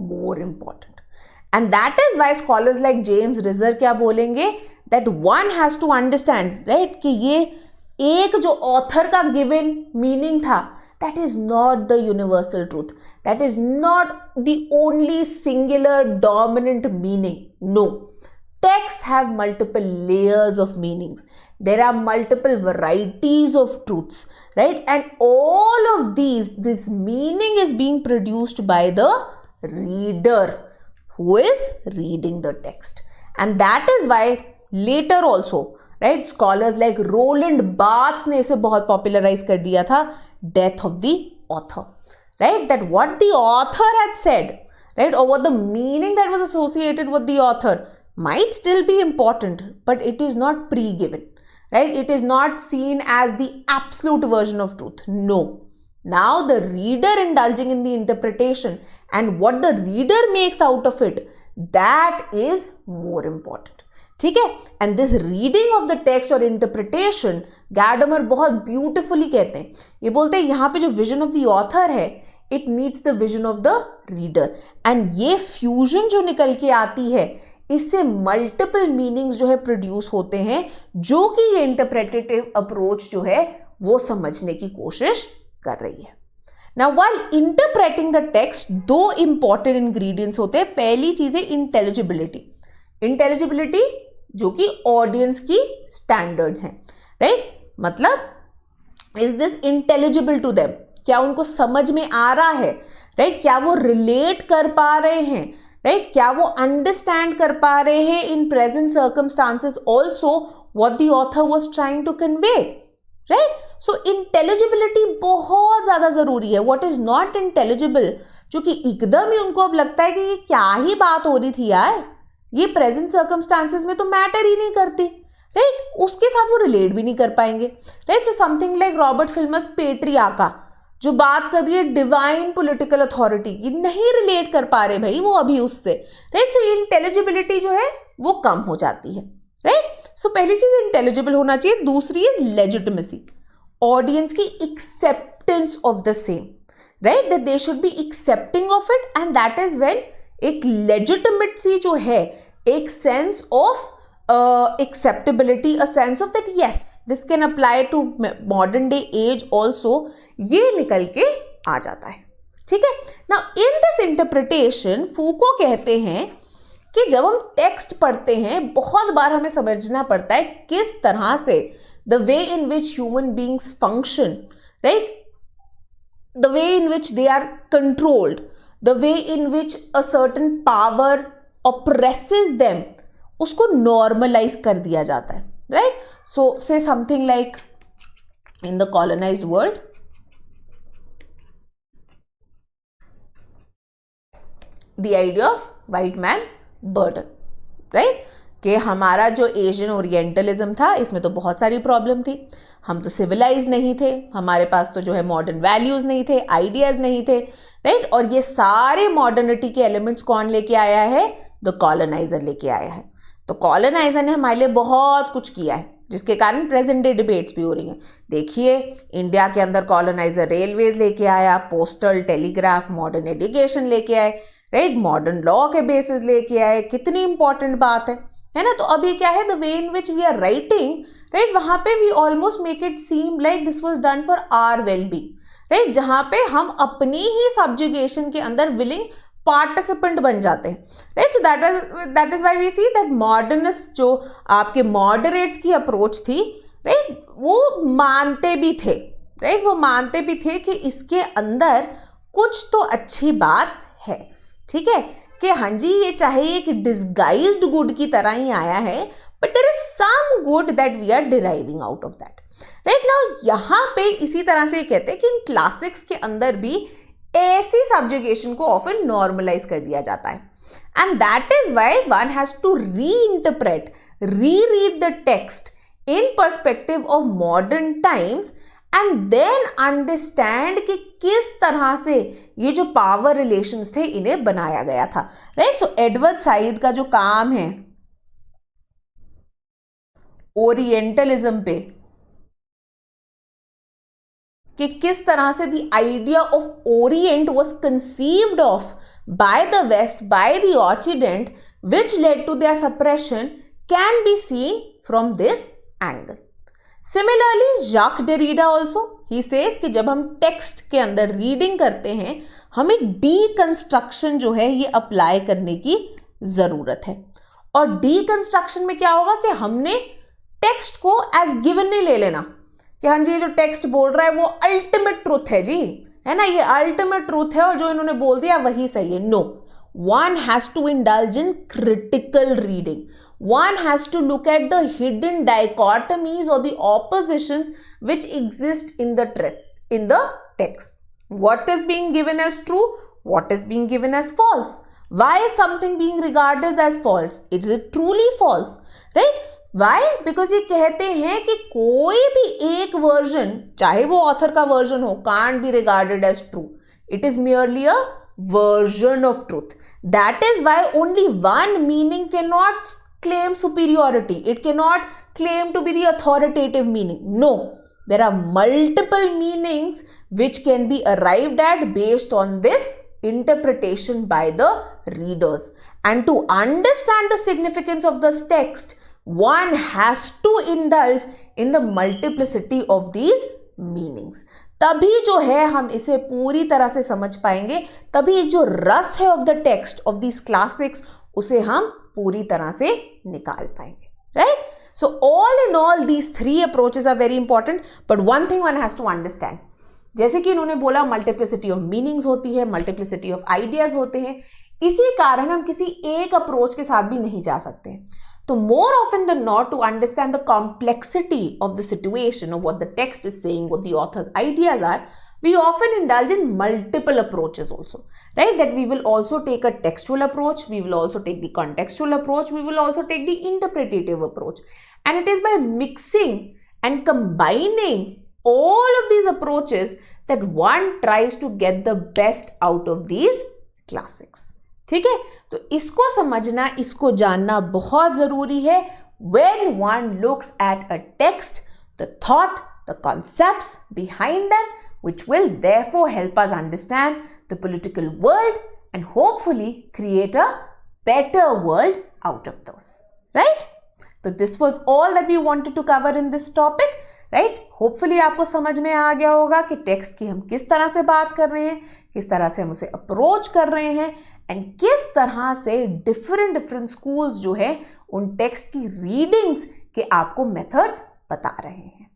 more important. And that is why scholars like James Rizzer क्या बोलेंगे, that one has to understand, right, कि ये एक जो author का given meaning था, that is not the universal truth, that is not the only singular dominant meaning. No, texts have multiple layers of meanings. There are multiple varieties of truths, right? And all of this meaning is being produced by the reader who is reading the text. And that is why later also, right, scholars like Roland Barthes ने इसे बहुत popularize कर दिया था, death of the author, right? That what the author had said, right, or what the meaning that was associated with the author might still be important, but it is not pre-given, right? It is not seen as the absolute version of truth. No. Now the reader indulging in the interpretation and what the reader makes out of it, that is more important. ठीक है, and this reading of the text or interpretation, Gadamer बहुत beautifully कहते हैं, ये बोलते हैं यहाँ पे जो vision of the author है, it meets the vision of the reader, and ये fusion जो निकल के आती है, इससे मल्टीपल मीनिंग्स जो है प्रोड्यूस होते हैं, जो कि ये इंटरप्रेटेटिव अप्रोच जो है वो समझने की कोशिश कर रही है. Now while interpreting the text, दो इंपॉर्टेंट इंग्रेडिएंट्स होते हैं. पहली चीज है इंटेलिजिबिलिटी. इंटेलिजिबिलिटी जो कि ऑडियंस की स्टैंडर्ड्स हैं, राइट, मतलब is this intelligible to them, क्या उनको समझ में आ रहा है, राइट, क्या वो रिलेट कर पा रहे हैं, राइट, क्या वो अंडरस्टैंड कर पा रहे हैं in present circumstances also what the author was trying to convey, right. So intelligibility बहुत ज्यादा जरूरी है. व्हाट इज नॉट इंटेलिजिबल, जो कि एकदम ही उनको अब लगता है कि ये क्या ही बात हो रही थी यार, ये प्रेजेंट सर्कमस्टांसेस में तो मैटर ही नहीं करती, राइट, उसके साथ वो रिलेट भी नहीं कर पाएंगे, right. So something like Robert Filmer's Patriarcha जो बात कर रही है डिवाइन पॉलिटिकल अथॉरिटी की, नहीं रिलेट कर पा रहे भाई वो अभी उससे, राइट. सो इंटेलिजिबिलिटी जो है वो कम हो जाती है, राइट. सो पहली चीज इंटेलिजिबल होना चाहिए. दूसरी इज लेजिटिमेसी, ऑडियंस की acceptance of the same, right, that they should B accepting of it, and that is when एक लेजिटिमेसी जो है एक sense of acceptability, a sense of that yes, this can apply to modern day age also, ये निकल के आ जाता है. ठीक है. Now in this interpretation फूको कहते हैं कि जब हम टेक्स्ट पढ़ते हैं बहुत बार हमें समझना पड़ता है किस तरह से the way in which human beings function, right, the way in which they are controlled, the way in which a certain power oppresses them, उसको नॉर्मलाइज कर दिया जाता है. Right. So say something like in the colonised world the idea of white man's burden. Right. कि हमारा जो Asian orientalism था इसमें तो बहुत सारी प्रॉब्लम थी. हम तो सिविलाइज नहीं थे, हमारे पास तो जो है मॉडर्न वैल्यूज नहीं थे, आइडियाज नहीं थे. राइट. और ये सारे मॉडर्निटी के एलिमेंट्स कौन लेके आया है? द कॉलोनाइजर लेके आया है. तो कॉलोनाइजर ने हमारे लिए बहुत कुछ किया है जिसके कारण प्रेजेंट डे डिबेट्स भी हो रही हैं. देखिए इंडिया के अंदर कॉलोनाइजर रेलवेज लेके आया, पोस्टल, टेलीग्राफ, मॉडर्न एजुकेशन लेके आए. राइट. मॉडर्न लॉ के बेसिस लेके आए. कितनी इंपॉर्टेंट बात है ना. तो अभी क्या है, the way in which we are writing, right, वहां पे we almost make it seem like this was done for our well being. Right. जहां पे हम अपनी ही सब्जुगेशन के अंदर विलिंग पार्टिसिपेंट बन जाते हैं. Right. So that is why we see that modernist जो आपके मॉडरेट्स की अप्रोच थी, राइट, वो मानते भी थे. राइट. वो मानते भी थे कि इसके अंदर कुछ तो अच्छी बात है. ठीक है. कि हाँ जी ये चाहे एक डिस्गाइज्ड गुड की तरह ही आया है, but there is some good that we are deriving out of that. Right. Now यहाँ पे इसी तरह से कहते हैं कि इन क्लासिक्स के अंदर भी ऐसी सब्जुगेशन को ऑफन नॉर्मलाइज कर दिया जाता है. And that is why one has to reinterpret, reread the text in perspective of modern times and then understand कि किस तरह से ये जो पावर रिलेशंस थे इन्हें बनाया गया था. राइट. सो एडवर्ड साइद का जो काम है ओरिएंटलिज्म पे, कि किस तरह से the idea of Orient was conceived of by the West, by the Occident, which led to their suppression, can be seen from this angle. Similarly Jacques Derrida also he says कि जब हम text के अंदर reading करते हैं हमें deconstruction जो है ये अप्लाई करने की जरूरत है. और डीकंस्ट्रक्शन में क्या होगा कि हमने टेक्स्ट को एज गिवन नहीं ले लेना कि हाँ जी ये जो टेक्स्ट बोल रहा है वो अल्टीमेट ट्रूथ है जी, है ना, ये अल्टीमेट ट्रूथ है और जो इन्होंने बोल दिया वही सही है. No, one has to indulge in critical reading. One has to look at the hidden dichotomies or the oppositions which exist in the text. What is being given as true? What is being given as false? Why is something being regarded as false? Is it truly false? Right? Why? Because ये कहते हैं कि कोई भी एक version, चाहे वो author का वर्जन हो, can't be regarded as true. It is merely a version of truth. That is why only one meaning cannot claim superiority. It cannot claim to be the authoritative meaning. No, there are multiple meanings which can be arrived at based on this interpretation by the readers. And to understand the significance of this text, one has to indulge in the multiplicity of these meanings. तभी जो है हम इसे पूरी तरह से समझ पाएंगे, तभी जो रस है of the text of this classics उसे हम पूरी तरह से निकाल पाएंगे. Right. So all in all these three approaches are very important, but one thing one has to understand, जैसे कि इन्होंने बोला मल्टीप्लिसिटी ऑफ मीनिंग्स होती है, मल्टीप्लिसिटी ऑफ आइडियाज होते हैं, इसी कारण हम किसी एक अप्रोच के साथ भी नहीं जा सकते. So more often than not, to understand the complexity of the situation of what the text is saying, what the author's ideas are, we often indulge in multiple approaches also, right? That we will also take a textual approach, we will also take the contextual approach, we will also take the interpretative approach. And it is by mixing and combining all of these approaches that one tries to get the best out of these classics. ठीक है. तो इसको समझना, इसको जानना बहुत जरूरी है. When one looks at a text, the thought, the concepts behind them, which will therefore help us understand the political world and hopefully create a better world out of those, right? So this was all that we wanted to cover in this topic, right? Hopefully आपको समझ में आ गया होगा कि text की हम किस तरह से बात कर रहे हैं, किस तरह से हम उसे अप्रोच कर रहे हैं, एंड किस तरह से डिफरेंट स्कूल्स जो है उन टेक्स्ट की रीडिंग्स के आपको मेथड्स बता रहे हैं.